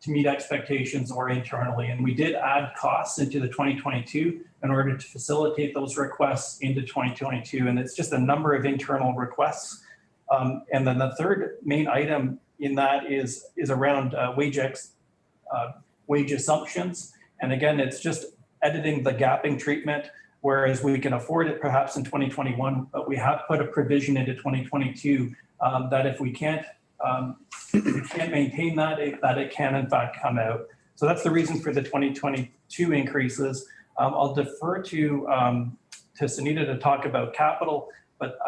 to meet expectations or internally. And we did add costs into the 2022 in order to facilitate those requests into 2022. And it's just a number of internal requests. And then the third main item in that is around wage assumptions. And again, it's just editing the gapping treatment, whereas we can afford it perhaps in 2021, but we have put a provision into 2022 that if we can't maintain that it can in fact come out. So that's the reason for the 2022 increases. I'll defer to Sunita to talk about capital, but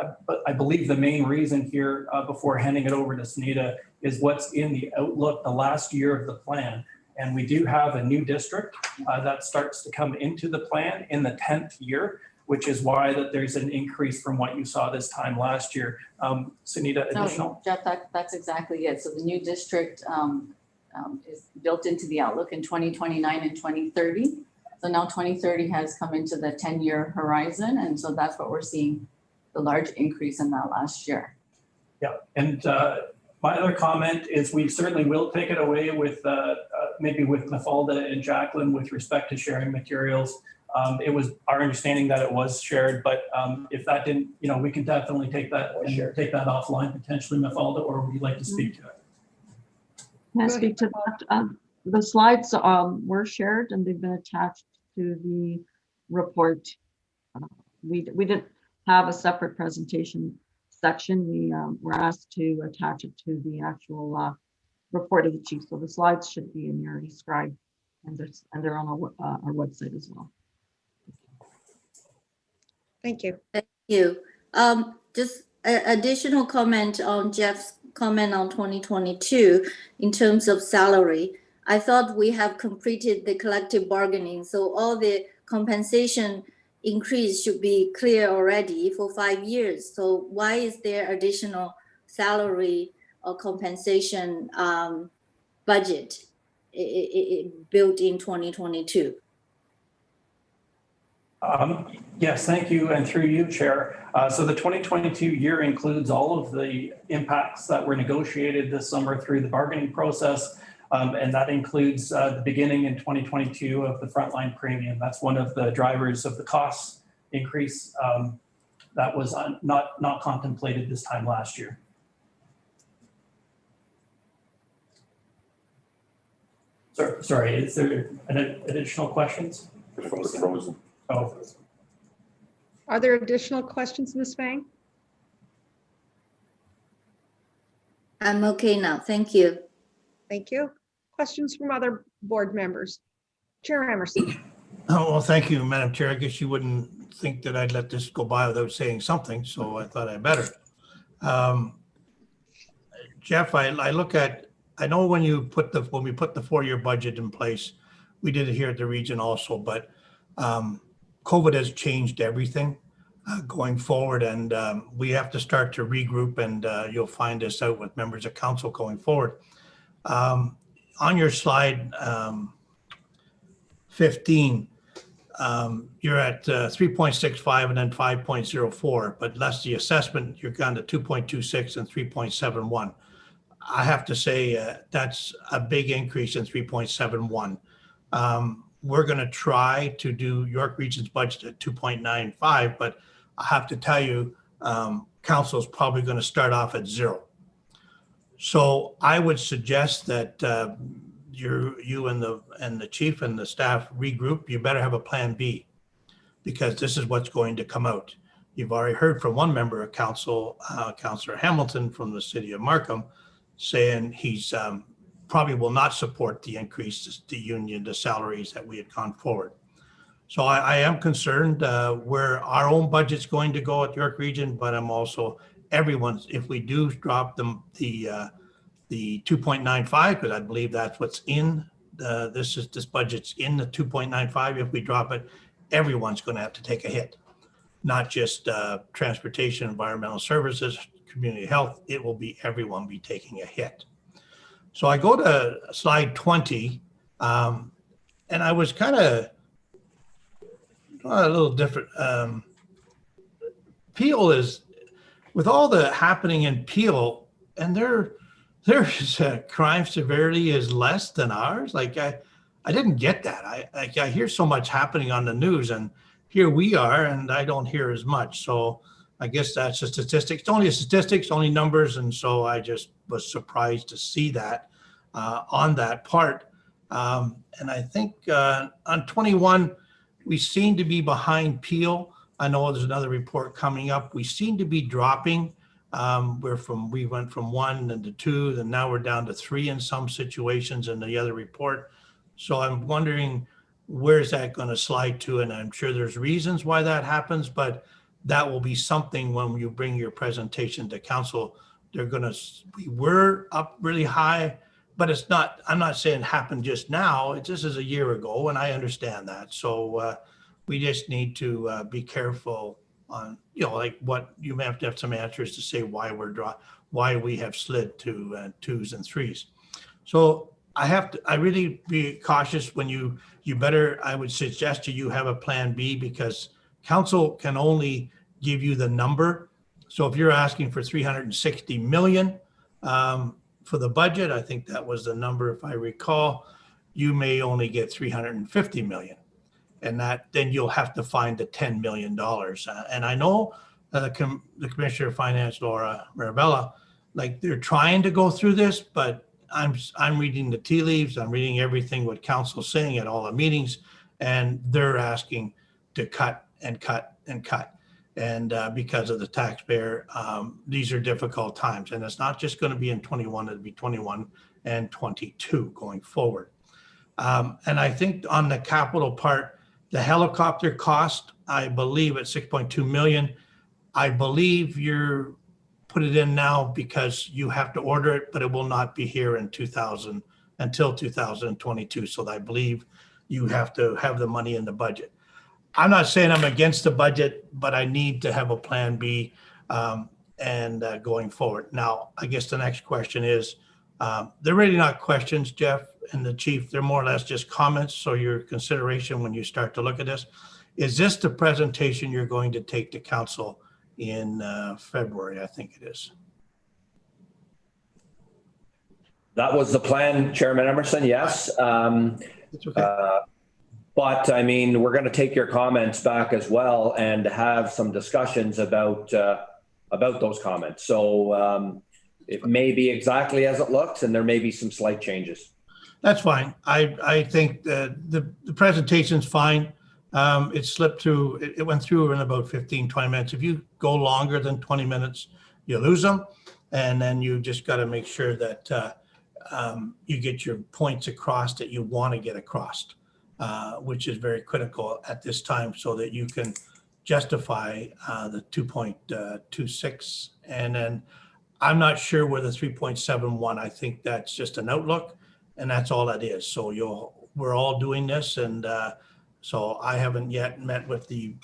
I believe the main reason here before handing it over to Sunita is what's in the outlook, the last year of the plan. And we do have a new district that starts to come into the plan in the 10th year, which is why that there's an increase from what you saw this time last year. Sunita, additional? No, Jeff, that's exactly it. So the new district is built into the outlook in 2029 and 2030. So now 2030 has come into the 10-year horizon. And so that's what we're seeing, the large increase in that last year. Yeah, and my other comment is we certainly will take it away with maybe with Mafalda and Jacqueline with respect to sharing materials. It was our understanding that it was shared, but if that didn't, we can definitely take that and take that offline potentially, Mafalda, or would you like to speak to it? Can I speak to that? The slides were shared and they've been attached to the report. We didn't have a separate presentation section. We were asked to attach it to the actual report of the chief. So the slides should be in your eScribe, and they're on our website as well. Thank you. Thank you. Just additional comment on Jeff's comment on 2022 in terms of salary. I thought we have completed the collective bargaining, so all the compensation increase should be clear already for 5 years. So why is there additional salary or compensation budget built in 2022? Yes, thank you, and through you, Chair. So the 2022 year includes all of the impacts that were negotiated this summer through the bargaining process, and that includes the beginning in 2022 of the frontline premium. That's one of the drivers of the cost increase that was not contemplated this time last year. Sorry, is there additional questions? Frozen. Oh. Are there additional questions, Ms. Fang? I'm okay now. Thank you. Thank you. Questions from other board members? Chair Emerson. Oh, well, thank you, Madam Chair. I guess you wouldn't think that I'd let this go by without saying something, so I thought I'd better. Jeff, I look at, I know when we put the 4-year budget in place, we did it here at the region also, but COVID has changed everything going forward, and we have to start to regroup, and you'll find this out with members of council going forward. On your slide 15, you're at 3.65 and then 5.04, but less the assessment, you're gone to 2.26 and 3.71. I have to say that's a big increase in 3.71. We're going to try to do York Region's budget at 2.95, but I have to tell you, council is probably going to start off at 0. So I would suggest that you and the chief and the staff regroup. You better have a plan B, because this is what's going to come out. You've already heard from one member of council, Councillor Hamilton from the city of Markham, saying he's probably will not support the increase, the union, the salaries that we had gone forward. So I am concerned where our own budget's going to go at York Region, but I'm also everyone's, if we do drop the 2.95, because I believe that's what's in this budget's in the 2.95. If we drop it, everyone's going to have to take a hit, not just transportation, environmental services, community health. It will be everyone be taking a hit. So I go to slide 20, and I was kind of a little different. Peel is, with all the happening in Peel, and their crime severity is less than ours. Like I didn't get that. I hear so much happening on the news, and here we are, and I don't hear as much. So I guess that's a statistic. It's only a statistics, only numbers, and so I just was surprised to see that on that part. And I think on 21, we seem to be behind Peel. I know there's another report coming up. We seem to be dropping. We went from 1 and to 2, and now we're down to 3 in some situations in the other report. So I'm wondering, where's that going to slide to? And I'm sure there's reasons why that happens, but that will be something when you bring your presentation to council. We were up really high, but it's not, I'm not saying it happened just now. This is a year ago, and I understand that. So we just need to be careful on, like what you may have to have some answers to say why we have slid to 2s and 3s. So I really be cautious when I would suggest to you have a plan B, because council can only give you the number. So if you're asking for 360 million for the budget, I think that was the number, if I recall, you may only get 350 million. And then you'll have to find the $10 million. And I know the Commissioner of Finance, Laura Mirabella, like they're trying to go through this, but I'm reading the tea leaves. I'm reading everything what council's saying at all the meetings, and they're asking to cut and cut and cut. And because of the taxpayer, these are difficult times. And it's not just going to be in 21, it'll be 21 and 22 going forward. And I think on the capital part, The helicopter cost, I believe, at 6.2 million. I believe you're put it in now because you have to order it, but it will not be here until 2022. So I believe you have to have the money in the budget. I'm not saying I'm against the budget, but I need to have a plan B and going forward. Now, I guess the next question is, they're really not questions, Jeff and the chief. They're more or less just comments. So your consideration when you start to look at this, is this the presentation you're going to take to council in February? I think it is. That was the plan, Chairman Emerson, yes. It's okay. But I mean, we're going to take your comments back as well and have some discussions about those comments. So it may be exactly as it looks, and there may be some slight changes. That's fine. I think the presentation's fine. It slipped through, it went through in about 15, 20 minutes. If you go longer than 20 minutes, you lose them. And then you just got to make sure that you get your points across that you want to get across, which is very critical at this time so that you can justify the 2.26. And then I'm not sure where the 3.71, I think that's just an outlook and that's all that is. So we're all doing this. And so I haven't yet met with the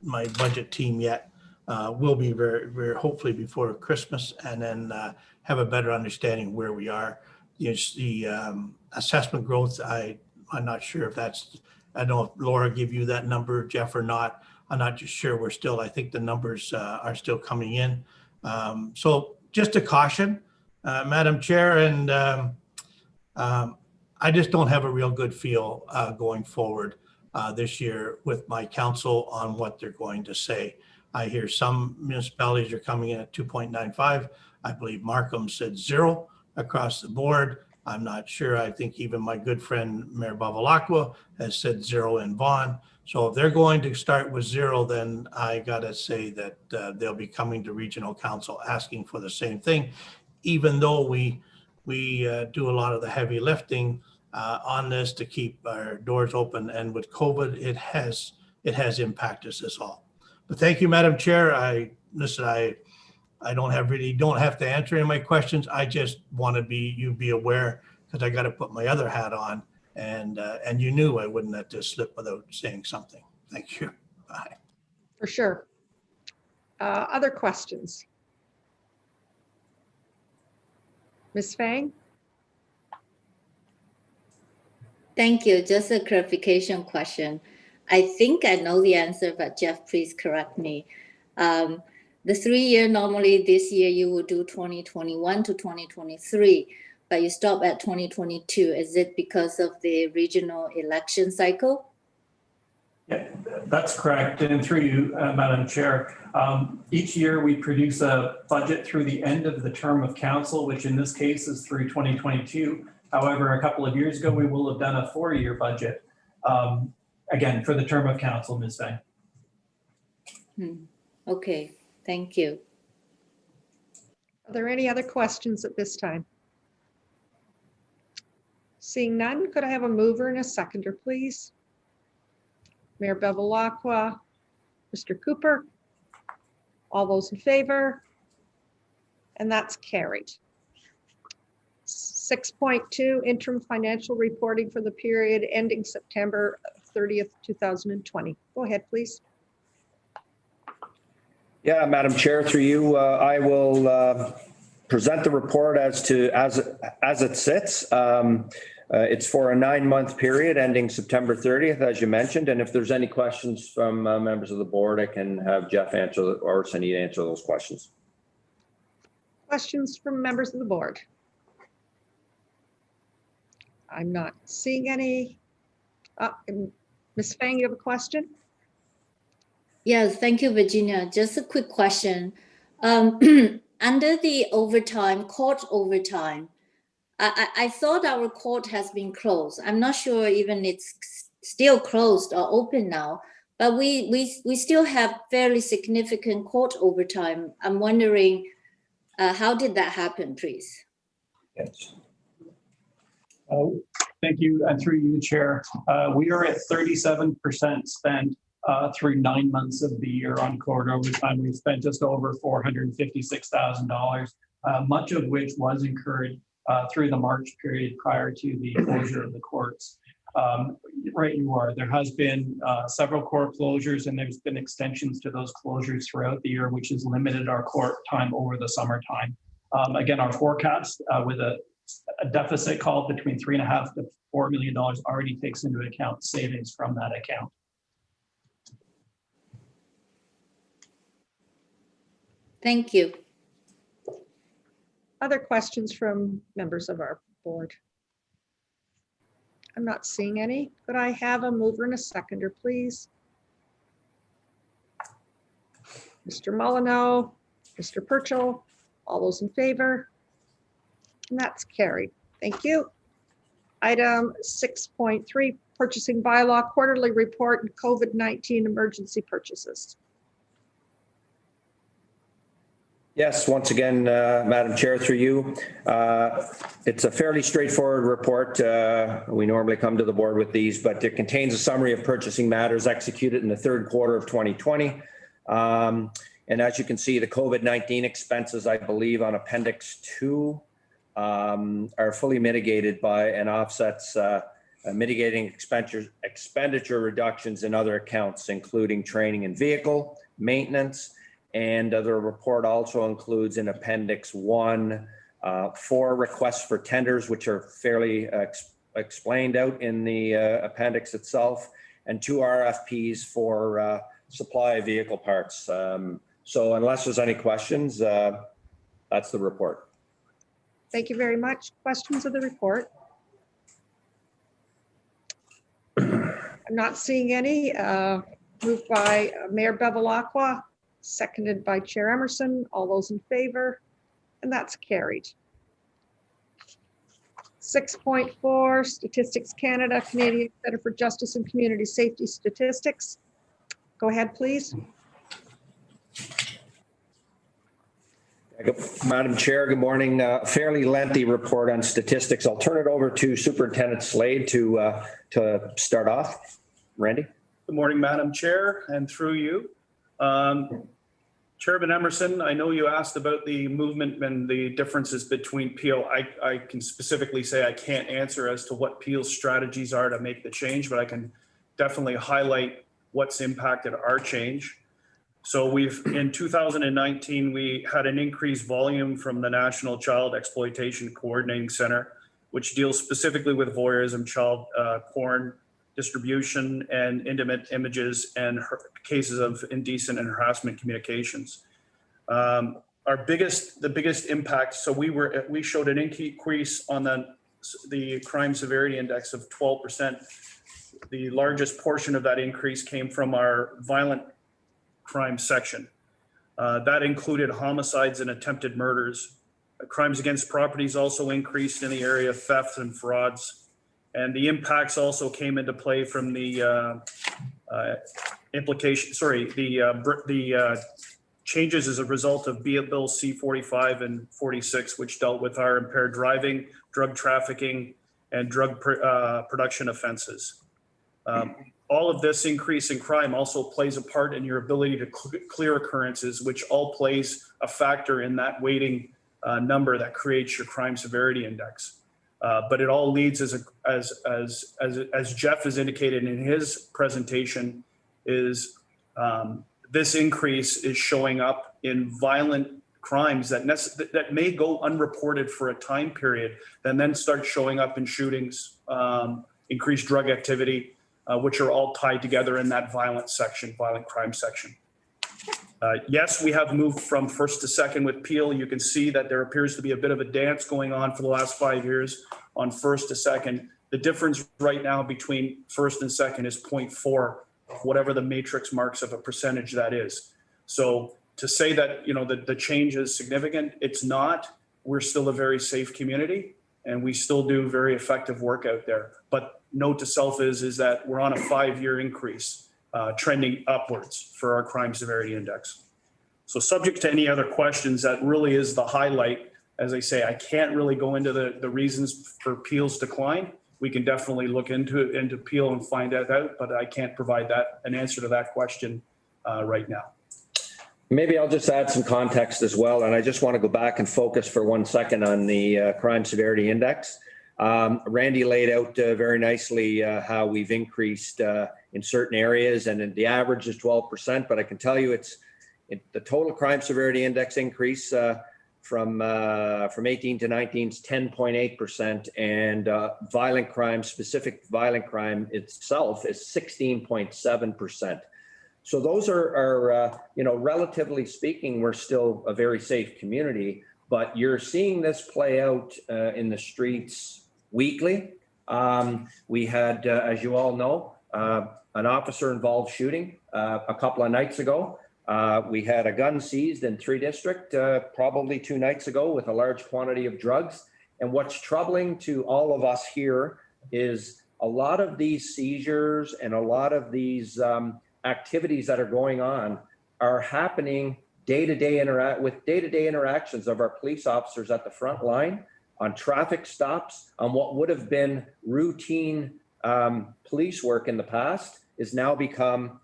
my budget team yet. We'll be very hopefully before Christmas and then have a better understanding where we are. The assessment growth, I'm not sure if that's, I don't know if Laura gave you that number, Jeff, or not. I'm not just sure. We're still, I think the numbers are still coming in. So just a caution, Madam Chair, and I just don't have a real good feel going forward this year with my council on what they're going to say. I hear some municipalities are coming in at 2.95. I believe Markham said 0 across the board. I'm not sure. I think even my good friend Mayor Bevilacqua has said 0 in Vaughan. So if they're going to start with 0, then I got to say that they'll be coming to regional council asking for the same thing, even though we do a lot of the heavy lifting on this to keep our doors open. And with COVID, it has impacted us all. But thank you, Madam Chair. I don't have to answer any of my questions. I just want to be aware because I got to put my other hat on, and you knew I wouldn't let this slip without saying something. Thank you. Bye. For sure. Other questions? Ms. Fang? Thank you. Just a clarification question. I think I know the answer, but Jeff, please correct me. The 3-year, normally this year you will do 2021 to 2023, but you stop at 2022. Is it because of the regional election cycle? Yeah, that's correct. And through you, Madam Chair, each year we produce a budget through the end of the term of council, which in this case is through 2022. However, a couple of years ago, we will have done a 4-year budget, again, for the term of council, Ms. Fang. Okay, thank you. Are there any other questions at this time? Seeing none, could I have a mover and a seconder, please? Mayor Bevilacqua, Mr. Cooper, all those in favor? And that's carried. 6.2, interim financial reporting for the period ending September 30th, 2020. Go ahead, please. Yeah, Madam Chair, through you, I will present the report as it sits. It's for a 9-month period ending September 30th, as you mentioned. And if there's any questions from members of the board, I can have Jeff answer or Sunita answer those questions. Questions from members of the board? I'm not seeing any. Ms. Fang, you have a question? Yes, thank you, Virginia. Just a quick question. Under the overtime, court overtime, I thought our court has been closed. I'm not sure even it's still closed or open now, but we still have fairly significant court overtime. I'm wondering, how did that happen, please? Yes. Thank you, and through you, Chair. We are at 37% spent through 9 months of the year on court overtime. We've spent just over $456,000, much of which was incurred through the March period prior to the closure of the courts. Right, you are. There has been several court closures, and there's been extensions to those closures throughout the year, which has limited our court time over the summertime. Again, our forecast with a deficit called between $3.5 to $4 million already takes into account savings from that account. Thank you. Other questions from members of our board? I'm not seeing any. Could I have a mover and a seconder, please? Mr. Molyneux, Mr. Purcell, all those in favor? And that's carried. Thank you. Item 6.3, purchasing bylaw quarterly report and COVID-19 emergency purchases. Yes, once again, Madam Chair, through you. It's a fairly straightforward report. We normally come to the board with these, but it contains a summary of purchasing matters executed in the third quarter of 2020. And as you can see, the COVID-19 expenses, I believe, on Appendix 2 are fully mitigated by and offsets mitigating expenditure reductions in other accounts, including training and vehicle, maintenance, and the report also includes in Appendix 1, 4 requests for tenders, which are fairly explained out in the appendix itself, and 2 RFPs for supply of vehicle parts. So unless there's any questions, that's the report. Thank you very much. Questions of the report? I'm not seeing any. Moved by Mayor Bevilacqua, seconded by Chair Emerson. All those in favor? And that's carried. 6.4, Statistics Canada, Canadian Center for Justice and Community Safety Statistics. Go ahead, please. Madam Chair, good morning. Fairly lengthy report on statistics. I'll turn it over to Superintendent Slade to start off. Randy? Good morning, Madam Chair, and through you. Chairman Emerson, I know you asked about the movement and the differences between Peel. I can specifically say I can't answer as to what Peel's strategies are to make the change, but I can definitely highlight what's impacted our change. So in 2019, we had an increased volume from the National Child Exploitation Coordinating Center, which deals specifically with voyeurism, child porn, distribution, and intimate images and cases of indecent and harassment communications. The biggest impact, so we showed an increase on the crime severity index of 12%. The largest portion of that increase came from our violent crime section. That included homicides and attempted murders. Crimes against properties also increased in the area of theft and frauds. And the impacts also came into play from the changes as a result of Bill C-45 and 46, which dealt with our impaired driving, drug trafficking, and drug production offenses. All of this increase in crime also plays a part in your ability to clear occurrences, which all plays a factor in that weighting number that creates your crime severity index. But it all leads, as Jeff has indicated in his presentation, is this increase is showing up in violent crimes that may go unreported for a time period, and then start showing up in shootings, increased drug activity, which are all tied together in that violent crime section. Yes, we have moved from first to second with Peel. You can see that there appears to be a bit of a dance going on for the last 5 years on first to second. The difference right now between first and second is 0.4, whatever the matrix marks of a percentage that is. So to say that, the change is significant, it's not. We're still a very safe community, and we still do very effective work out there. But note to self is that we're on a 5-year increase, trending upwards for our crime severity index. So subject to any other questions, that really is the highlight As I say, I can't really go into the reasons for Peel's decline. We can definitely look into Peel and find that out, but I can't provide an answer to that question right now. Maybe I'll just add some context as well. And I just want to go back and focus for 1 second on the crime severity index. Randy laid out very nicely how we've increased in certain areas, and the average is 12%, but I can tell you the total crime severity index increase from 18 to 19 is 10.8%, and violent crime, specific violent crime itself is 16.7%. So those are relatively speaking, we're still a very safe community, but you're seeing this play out in the streets weekly. We had, as you all know, an officer-involved shooting a couple of nights ago. We had a gun seized in 3 District probably 2 nights ago with a large quantity of drugs. And what's troubling to all of us here is a lot of these seizures and a lot of these activities that are going on are happening day-to-day interactions of our police officers at the front line, on traffic stops, on what would have been routine police work in the past is now become,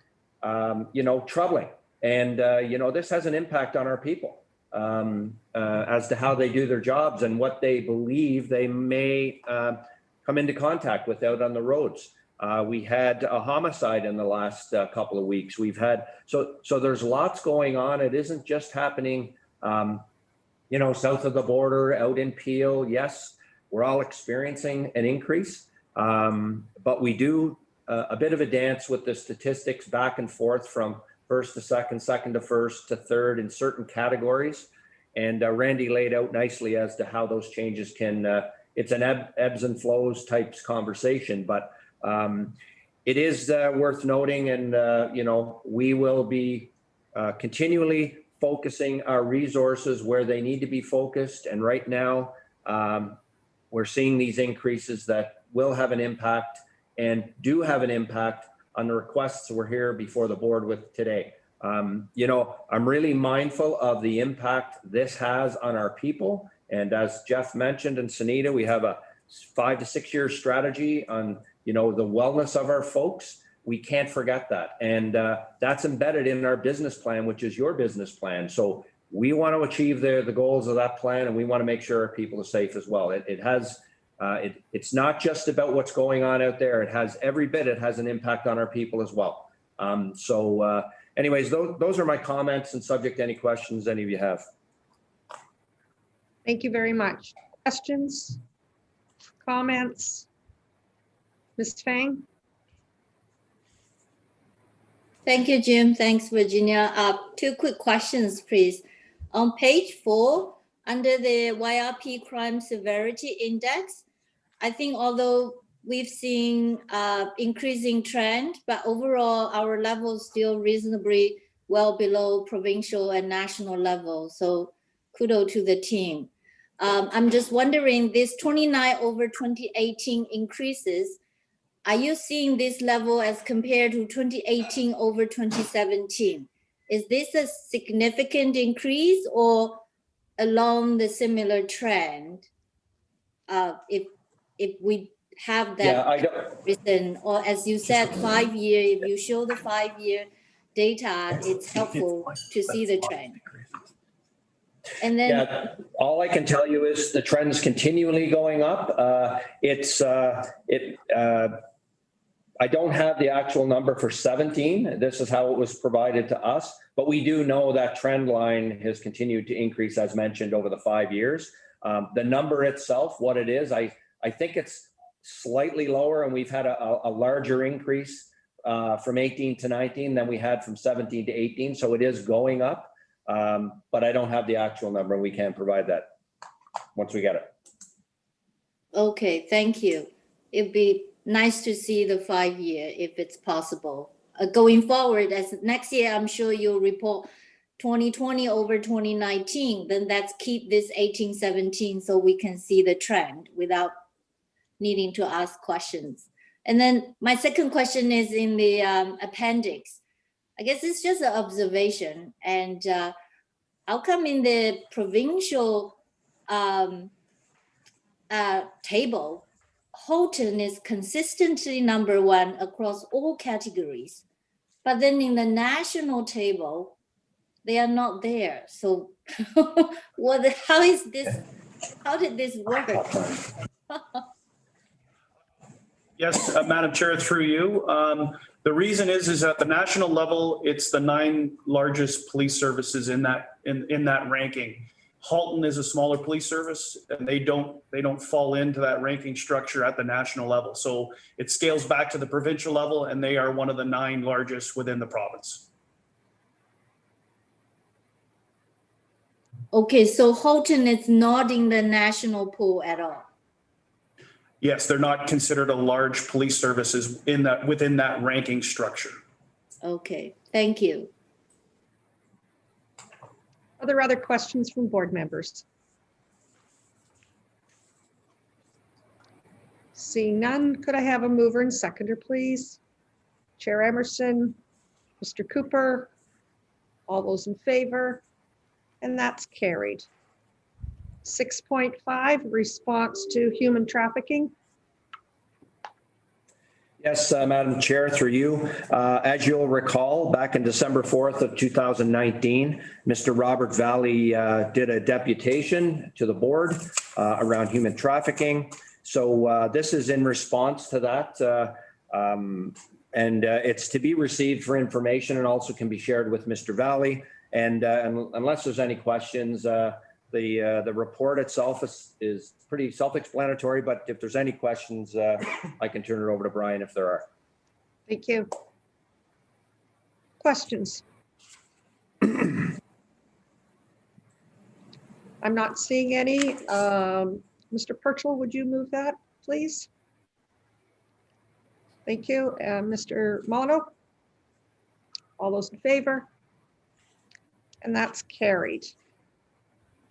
troubling. And, this has an impact on our people as to how they do their jobs and what they believe they may come into contact with out on the roads. We had a homicide in the last couple of weeks. We've had, so there's lots going on. It isn't just happening, south of the border, out in Peel. Yes, we're all experiencing an increase, but we do a bit of a dance with the statistics back and forth from first to second, second to first to third in certain categories. And Randy laid out nicely as to how those changes can, it's an ebbs and flows types conversation, but it is worth noting, and, we will be continually focusing our resources where they need to be focused. And right now, we're seeing these increases that will have an impact and do have an impact on the requests we're here before the board with today. I'm really mindful of the impact this has on our people. And as Jeff mentioned, and Sunita, we have a 5 to 6 year strategy on, the wellness of our folks. We can't forget that. And that's embedded in our business plan, which is your business plan. So we want to achieve the goals of that plan, and we want to make sure our people are safe as well. It's not just about what's going on out there. It has an impact on our people as well. Anyways, those are my comments, and subject to any questions any of you have. Thank you very much. Questions? Comments? Ms. Fang? Thank you, Jim. Thanks, Virginia. 2 quick questions, please. On page 4, under the YRP crime severity index, I think although we've seen increasing trend, but overall our level is still reasonably well below provincial and national level. So kudos to the team. I'm just wondering, this 29 over 2018 increases, are you seeing this level as compared to 2018 over 2017? Is this a significant increase or along the similar trend? If we have that reason, or as you said, 5 year, if you show the 5 year data, it's helpful to see the trend. And then all I can tell you is the trend's continually going up. I don't have the actual number for 17. This is how it was provided to us, but we do know that trend line has continued to increase, as mentioned, over the 5 years. The number itself, what it is, I think it's slightly lower, and we've had a larger increase from 18 to 19 than we had from 17 to 18. So it is going up, but I don't have the actual number, and we can provide that once we get it. Okay, thank you. It'd be nice to see the 5 year if it's possible. Going forward, as next year, I'm sure you'll report 2020 over 2019, then let's keep this 18-17 so we can see the trend without needing to ask questions. And then my second question is in the appendix. I guess it's just an observation. And how come in the provincial table, Houghton is consistently #1 across all categories. But then in the national table, they are not there. So how is this? How did this work? Yes, Madam Chair, through you. The reason is at the national level, it's the 9 largest police services in that ranking. Halton is a smaller police service, and they don't fall into that ranking structure at the national level. So it scales back to the provincial level, and they are one of the 9 largest within the province. Okay, so Houghton is not in the national pool at all. Yes, they're not considered a large police services within that ranking structure. Okay, thank you. Are there other questions from board members? Seeing none, could I have a mover and seconder, please? Chair Emerson, Mr. Cooper, all those in favor, and that's carried. 6.5, response to human trafficking. Yes, Madam Chair, through you. As you'll recall, back in December 4th of 2019, Mr. Robert Valley did a deputation to the board around human trafficking. So this is in response to that. And it's to be received for information and also can be shared with Mr. Valley. And unless there's any questions, the report itself is pretty self-explanatory, but if there's any questions, I can turn it over to Brian if there are. Thank you. Questions? I'm not seeing any. Mr. Purcell, would you move that, please? Thank you. Mr. Mono? All those in favor? And that's carried.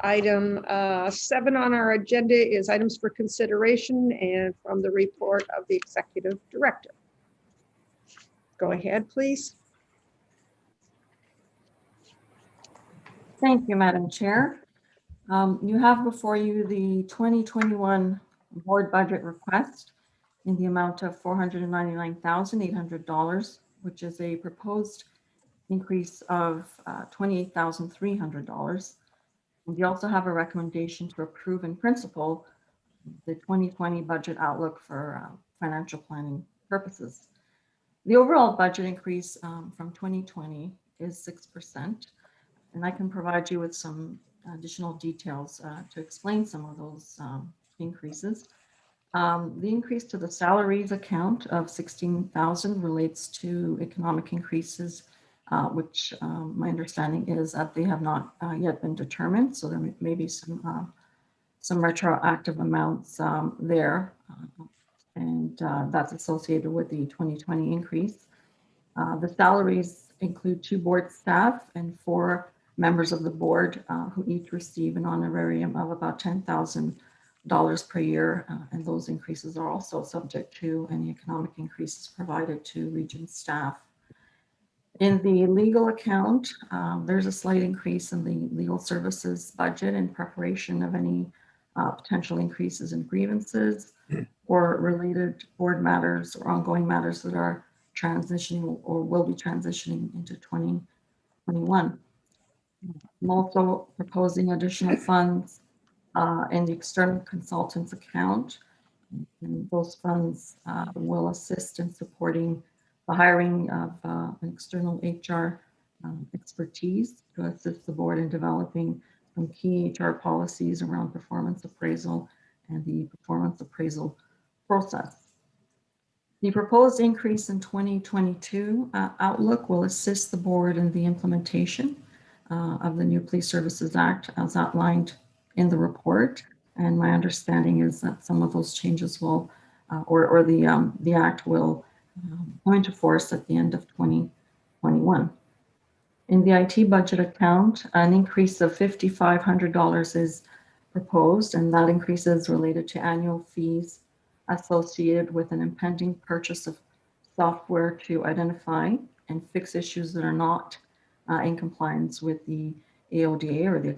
Item 7 on our agenda is items for consideration and from the report of the executive director. Go ahead, please. Thank you, Madam Chair. You have before you the 2021 board budget request in the amount of $499,800, which is a proposed increase of $28,300. And you also have a recommendation to approve in principle the 2020 budget outlook for financial planning purposes. The overall budget increase from 2020 is 6%, and I can provide you with some additional details to explain some of those increases. The increase to the salaries account of $16,000 relates to economic increases, which my understanding is that they have not yet been determined. So there may be some retroactive amounts there, and that's associated with the 2020 increase. The salaries include 2 board staff and 4 members of the board who each receive an honorarium of about $10,000 per year, and those increases are also subject to any economic increases provided to region staff. In the legal account, there's a slight increase in the legal services budget in preparation of any potential increases in grievances or related board matters or ongoing matters that are transitioning or will be transitioning into 2021. I'm also proposing additional funds in the external consultants account. And those funds will assist in supporting the hiring of an external HR expertise to assist the board in developing some key HR policies around performance appraisal and the performance appraisal process. The proposed increase in 2022 outlook will assist the board in the implementation of the new Police Services Act as outlined in the report. And my understanding is that some of those changes will, or the act will come into force at the end of 2021. In the IT budget account, an increase of $5,500 is proposed, and that increase is related to annual fees associated with an impending purchase of software to identify and fix issues that are not in compliance with the AODA, or the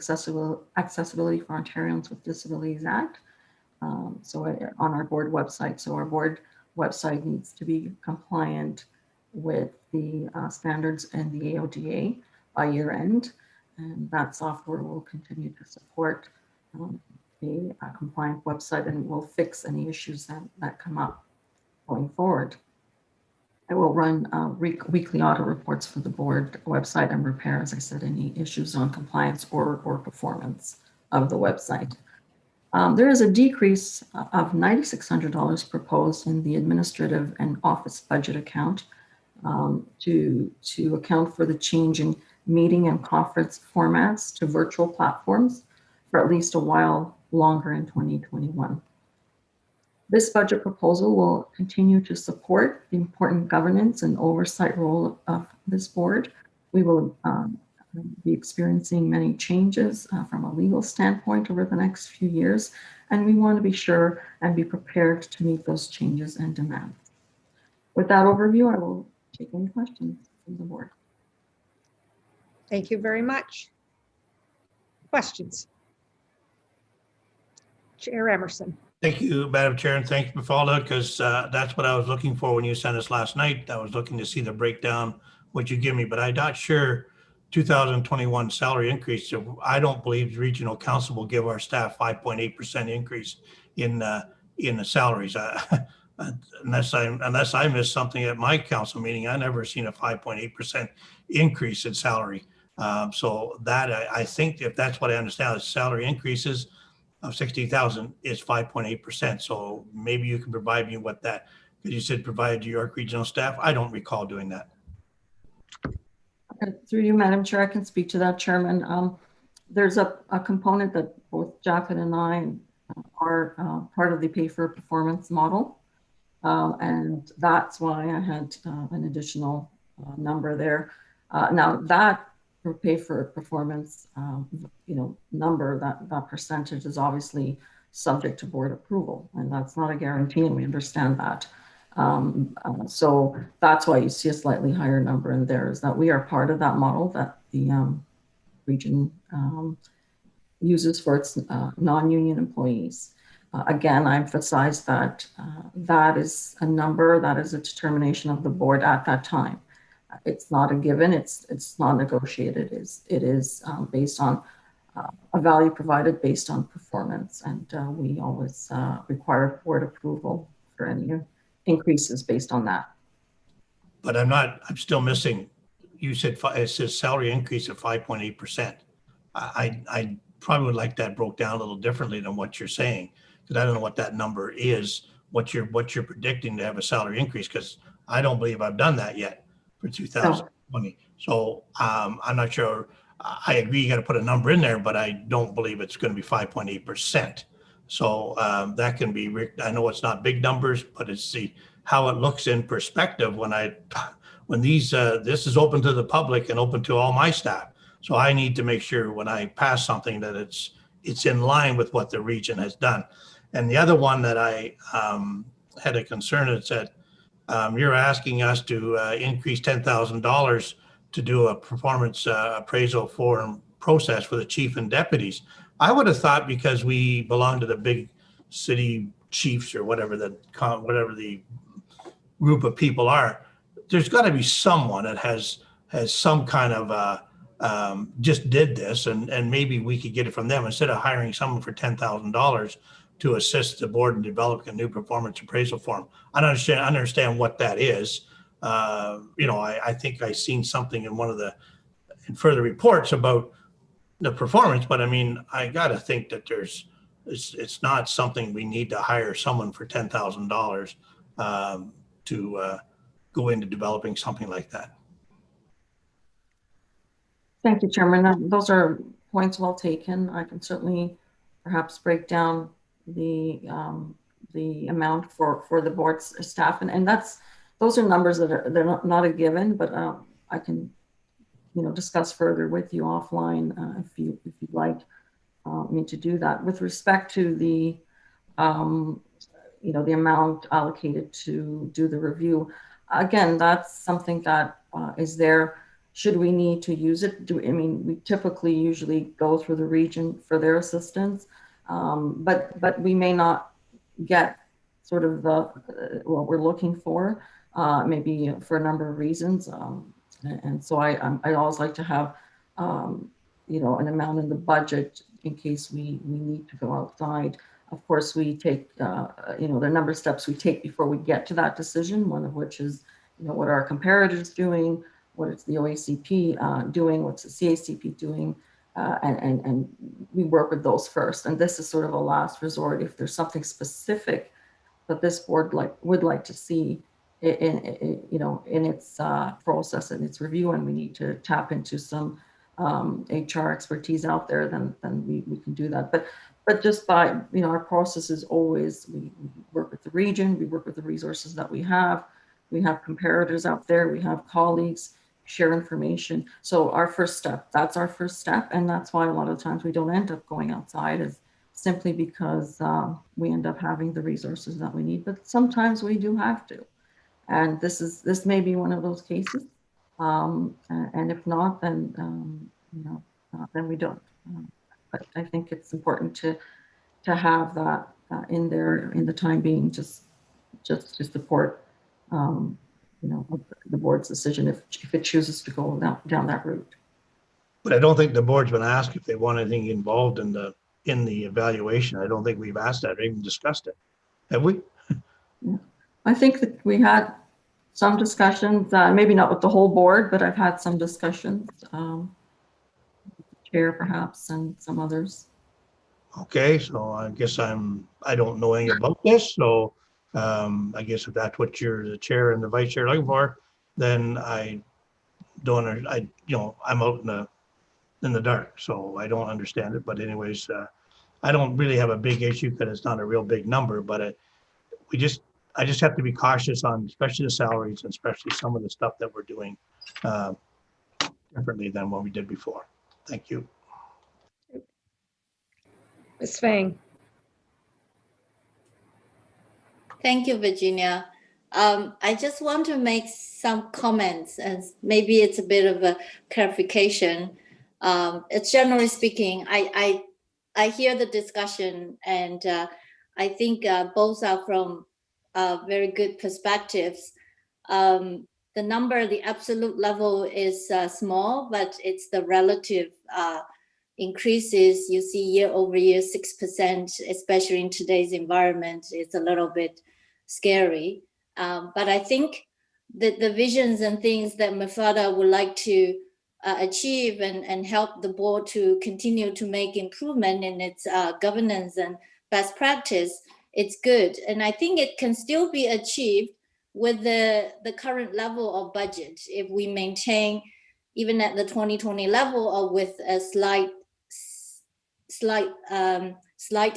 Accessibility for Ontarians with Disabilities Act. So on our board website. So our board website needs to be compliant with the standards and the AODA by year end. And that software will continue to support the compliant website, and will fix any issues that come up going forward. I will run weekly audit reports for the board website and repair, as I said, any issues on compliance or performance of the website. There is a decrease of $9,600 proposed in the administrative and office budget account to account for the change in meeting and conference formats to virtual platforms for at least a while longer in 2021. This budget proposal will continue to support the important governance and oversight role of this board. We will be experiencing many changes from a legal standpoint over the next few years, and we want to be sure and be prepared to meet those changes and demands. With that overview, I will take any questions from the board. Thank you very much. Questions? Chair Emerson. Thank you, Madam Chair, and thank you, Mafalda, because that's what I was looking for when you sent us last night. I was looking to see the breakdown, what you give me, but I'm not sure 2021 salary increase. So I don't believe regional council will give our staff 5.8% increase in the salaries. Unless I missed something at my council meeting, I never seen a 5.8% increase in salary. So that I think, if that's what I understand, the salary increases of 60,000 is 5.8%. So maybe you can provide me what that, because you said provide to York Regional staff. I don't recall doing that. Through you, Madam Chair, I can speak to that, Chairman. There's a component that both Japhet and I are part of the pay for performance model. And that's why I had an additional number there. Now that pay for performance, number, that percentage is obviously subject to board approval, and that's not a guarantee, and we understand that. So that's why you see a slightly higher number in there, is that we are part of that model that the region uses for its non-union employees. Again, I emphasize that that is a number, that is a determination of the board at that time. It's not a given, it's not negotiated. It is based on a value provided based on performance, and we always require board approval for any increases based on that. But I'm still missing, you said it says salary increase of 5.8%. I probably would like that broke down a little differently than what you're saying, because I don't know what that number is, what you're predicting to have a salary increase, because I don't believe I've done that yet for 2020. So I'm not sure. I agree you got to put a number in there, but I don't believe it's going to be 5.8%. So that can be, I know it's not big numbers, but it's how it looks in perspective when these, this is open to the public and open to all my staff. So I need to make sure when I pass something that it's in line with what the region has done. And the other one that I had a concern, it said, you're asking us to increase $10,000 to do a performance appraisal forum process for the chief and deputies. I would have thought, because we belong to the big city chiefs or whatever the group of people are, there's got to be someone that has some kind of just did this, and maybe we could get it from them instead of hiring someone for $10,000 to assist the board in developing a new performance appraisal form. I don't understand what that is. I think I seen something in one of the further reports about the performance, but I mean, I got to think that it's not something we need to hire someone for $10,000 to go into developing something like that. Thank you, Chairman. Those are points well taken. I can certainly perhaps break down the amount for the board's staff, and those are numbers that they're not a given, but I can discuss further with you offline if you'd like me to do that. With respect to the the amount allocated to do the review, again, that's something that is there should we need to use it, I mean, we typically usually go through the region for their assistance, but we may not get sort of what we're looking for, maybe for a number of reasons. And so I always like to have, an amount in the budget in case we need to go outside. Of course, we take, there are a number of steps we take before we get to that decision, one of which is, what are our comparators doing? What is the OACP doing? What's the CACP doing? And we work with those first. And this is sort of a last resort. If there's something specific that this board would like to see in its process and its review, and we need to tap into some HR expertise out there, then we can do that. But just by, our process is always, we work with the region, we work with the resources that we have comparators out there, we have colleagues, share information. So that's our first step. And that's why a lot of times we don't end up going outside, is simply because we end up having the resources that we need. But sometimes we do have to. And this may be one of those cases. And if not, then, then we don't. But I think it's important to have that in there in the time being, just to support the board's decision if it chooses to go down that route. But I don't think the board's been asked if they want anything involved in the evaluation. I don't think we've asked that or even discussed it. Have we? Yeah. I think that we had some discussions, maybe not with the whole board, but I've had some discussions, chair perhaps, and some others. Okay, so I guess I don't know anything about this. So I guess if that's what the chair and the vice chair are looking for, then I'm out in the dark, so I don't understand it. But anyways, I don't really have a big issue because it's not a real big number, but I just have to be cautious on especially the salaries and especially some of the stuff that we're doing differently than what we did before. Thank you. Ms. Fang. Thank you, Virginia. I just want to make some comments, and maybe it's a bit of a clarification. It's generally speaking, I hear the discussion, and I think both are from very good perspectives. The number, the absolute level is small, but it's the relative increases you see year over year, 6%, especially in today's environment. It's a little bit scary. But I think that the visions and things that Mafada would like to achieve and help the board to continue to make improvement in its governance and best practice, it's good. And I think it can still be achieved with the current level of budget if we maintain even at the 2020 level or with a slight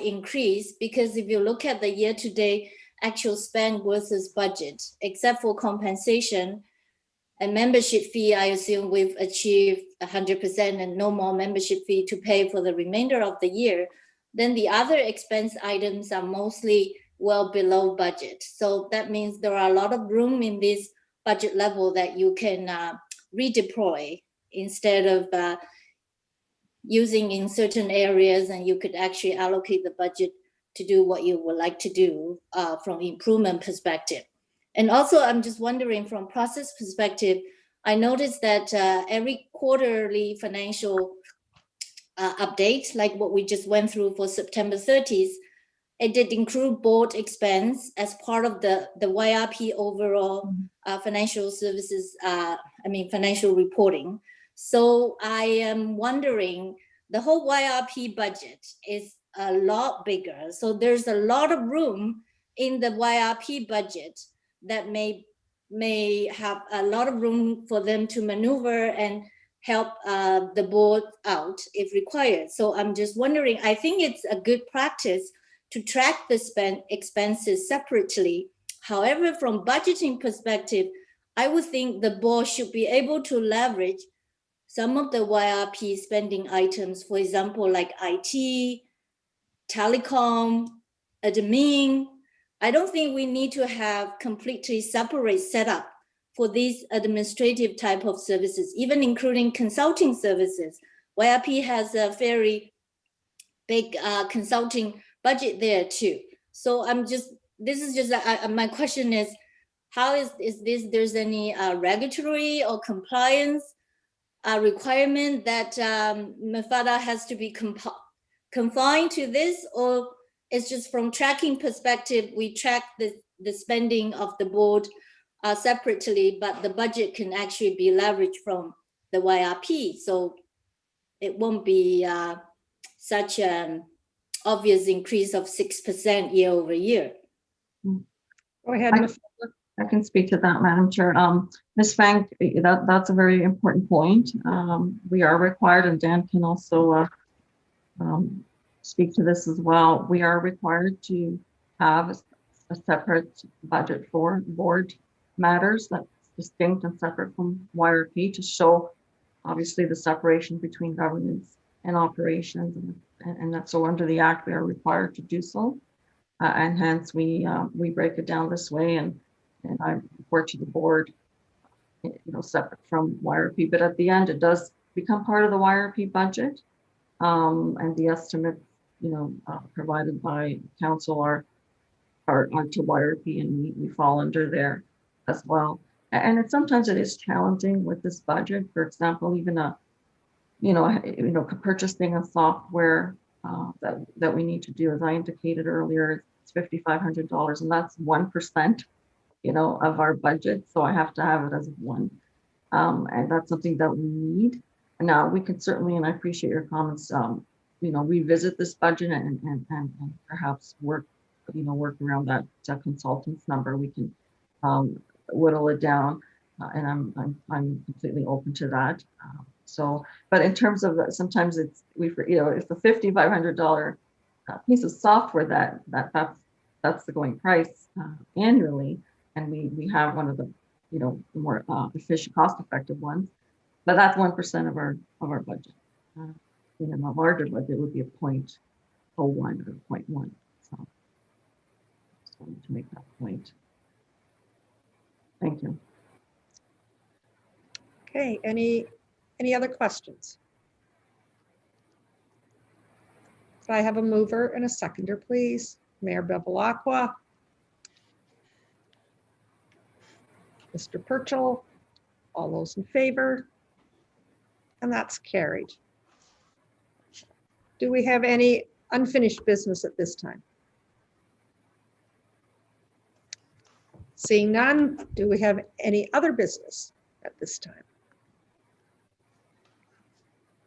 increase. Because if you look at the year-to-date actual spend versus budget, except for compensation and membership fee, I assume we've achieved 100% and no more membership fee to pay for the remainder of the year. Then the other expense items are mostly well below budget. So that means there are a lot of room in this budget level that you can redeploy instead of using in certain areas, and you could actually allocate the budget to do what you would like to do from improvement perspective. And also, I'm just wondering from process perspective, I noticed that every quarterly financial update, like what we just went through for September 30th, it did include board expense as part of the YRP overall financial services, financial reporting. So I am wondering, the whole YRP budget is a lot bigger. So there's a lot of room in the YRP budget that may have a lot of room for them to maneuver and help the board out if required. So I'm just wondering, I think it's a good practice to track the expenses separately. However, from budgeting perspective, I would think the board should be able to leverage some of the YRP spending items, for example, like IT, telecom, admin. I don't think we need to have completely separate setup for these administrative type of services, even including consulting services. YRP has a very big consulting budget there too. So this is just my question is, how is this, there's any regulatory or compliance requirement that MFADA has to be confined to this, or it's just from tracking perspective, we track the spending of the board separately, but the budget can actually be leveraged from the YRP. So it won't be such an obvious increase of 6% year over year. Go ahead, Ms. I can speak to that, Madam Chair. Ms. Fang, that's a very important point. We are required, and Dan can also speak to this as well. We are required to have a separate budget for board matters that's distinct and separate from YRP to show obviously the separation between governance and operations, and that's so under the Act we are required to do so, and hence we break it down this way, and I report to the board, separate from YRP. But at the end, it does become part of the YRP budget, and the estimates, provided by council are onto YRP, and we fall under there as well. And sometimes it is challenging with this budget. For example, even purchasing a software that we need to do, as I indicated earlier, it's $5,500, and that's 1%, of our budget. So I have to have it as one, and that's something that we need. And now we can certainly, and I appreciate your comments, revisit this budget and perhaps work around that consultant's number. We can whittle it down, and I'm completely open to that. But in terms of sometimes it's it's the $5,500 piece of software that's the going price annually, and we have one of the more efficient, cost-effective ones, but that's 1% of our budget. In a larger budget would be a 0.01 or 0.1. So just wanted to make that point. Thank you. Okay, any other questions? Could I have a mover and a seconder, please? Mayor Bevilacqua. Mr. Purcell, all those in favor? And that's carried. Do we have any unfinished business at this time? Seeing none, do we have any other business at this time?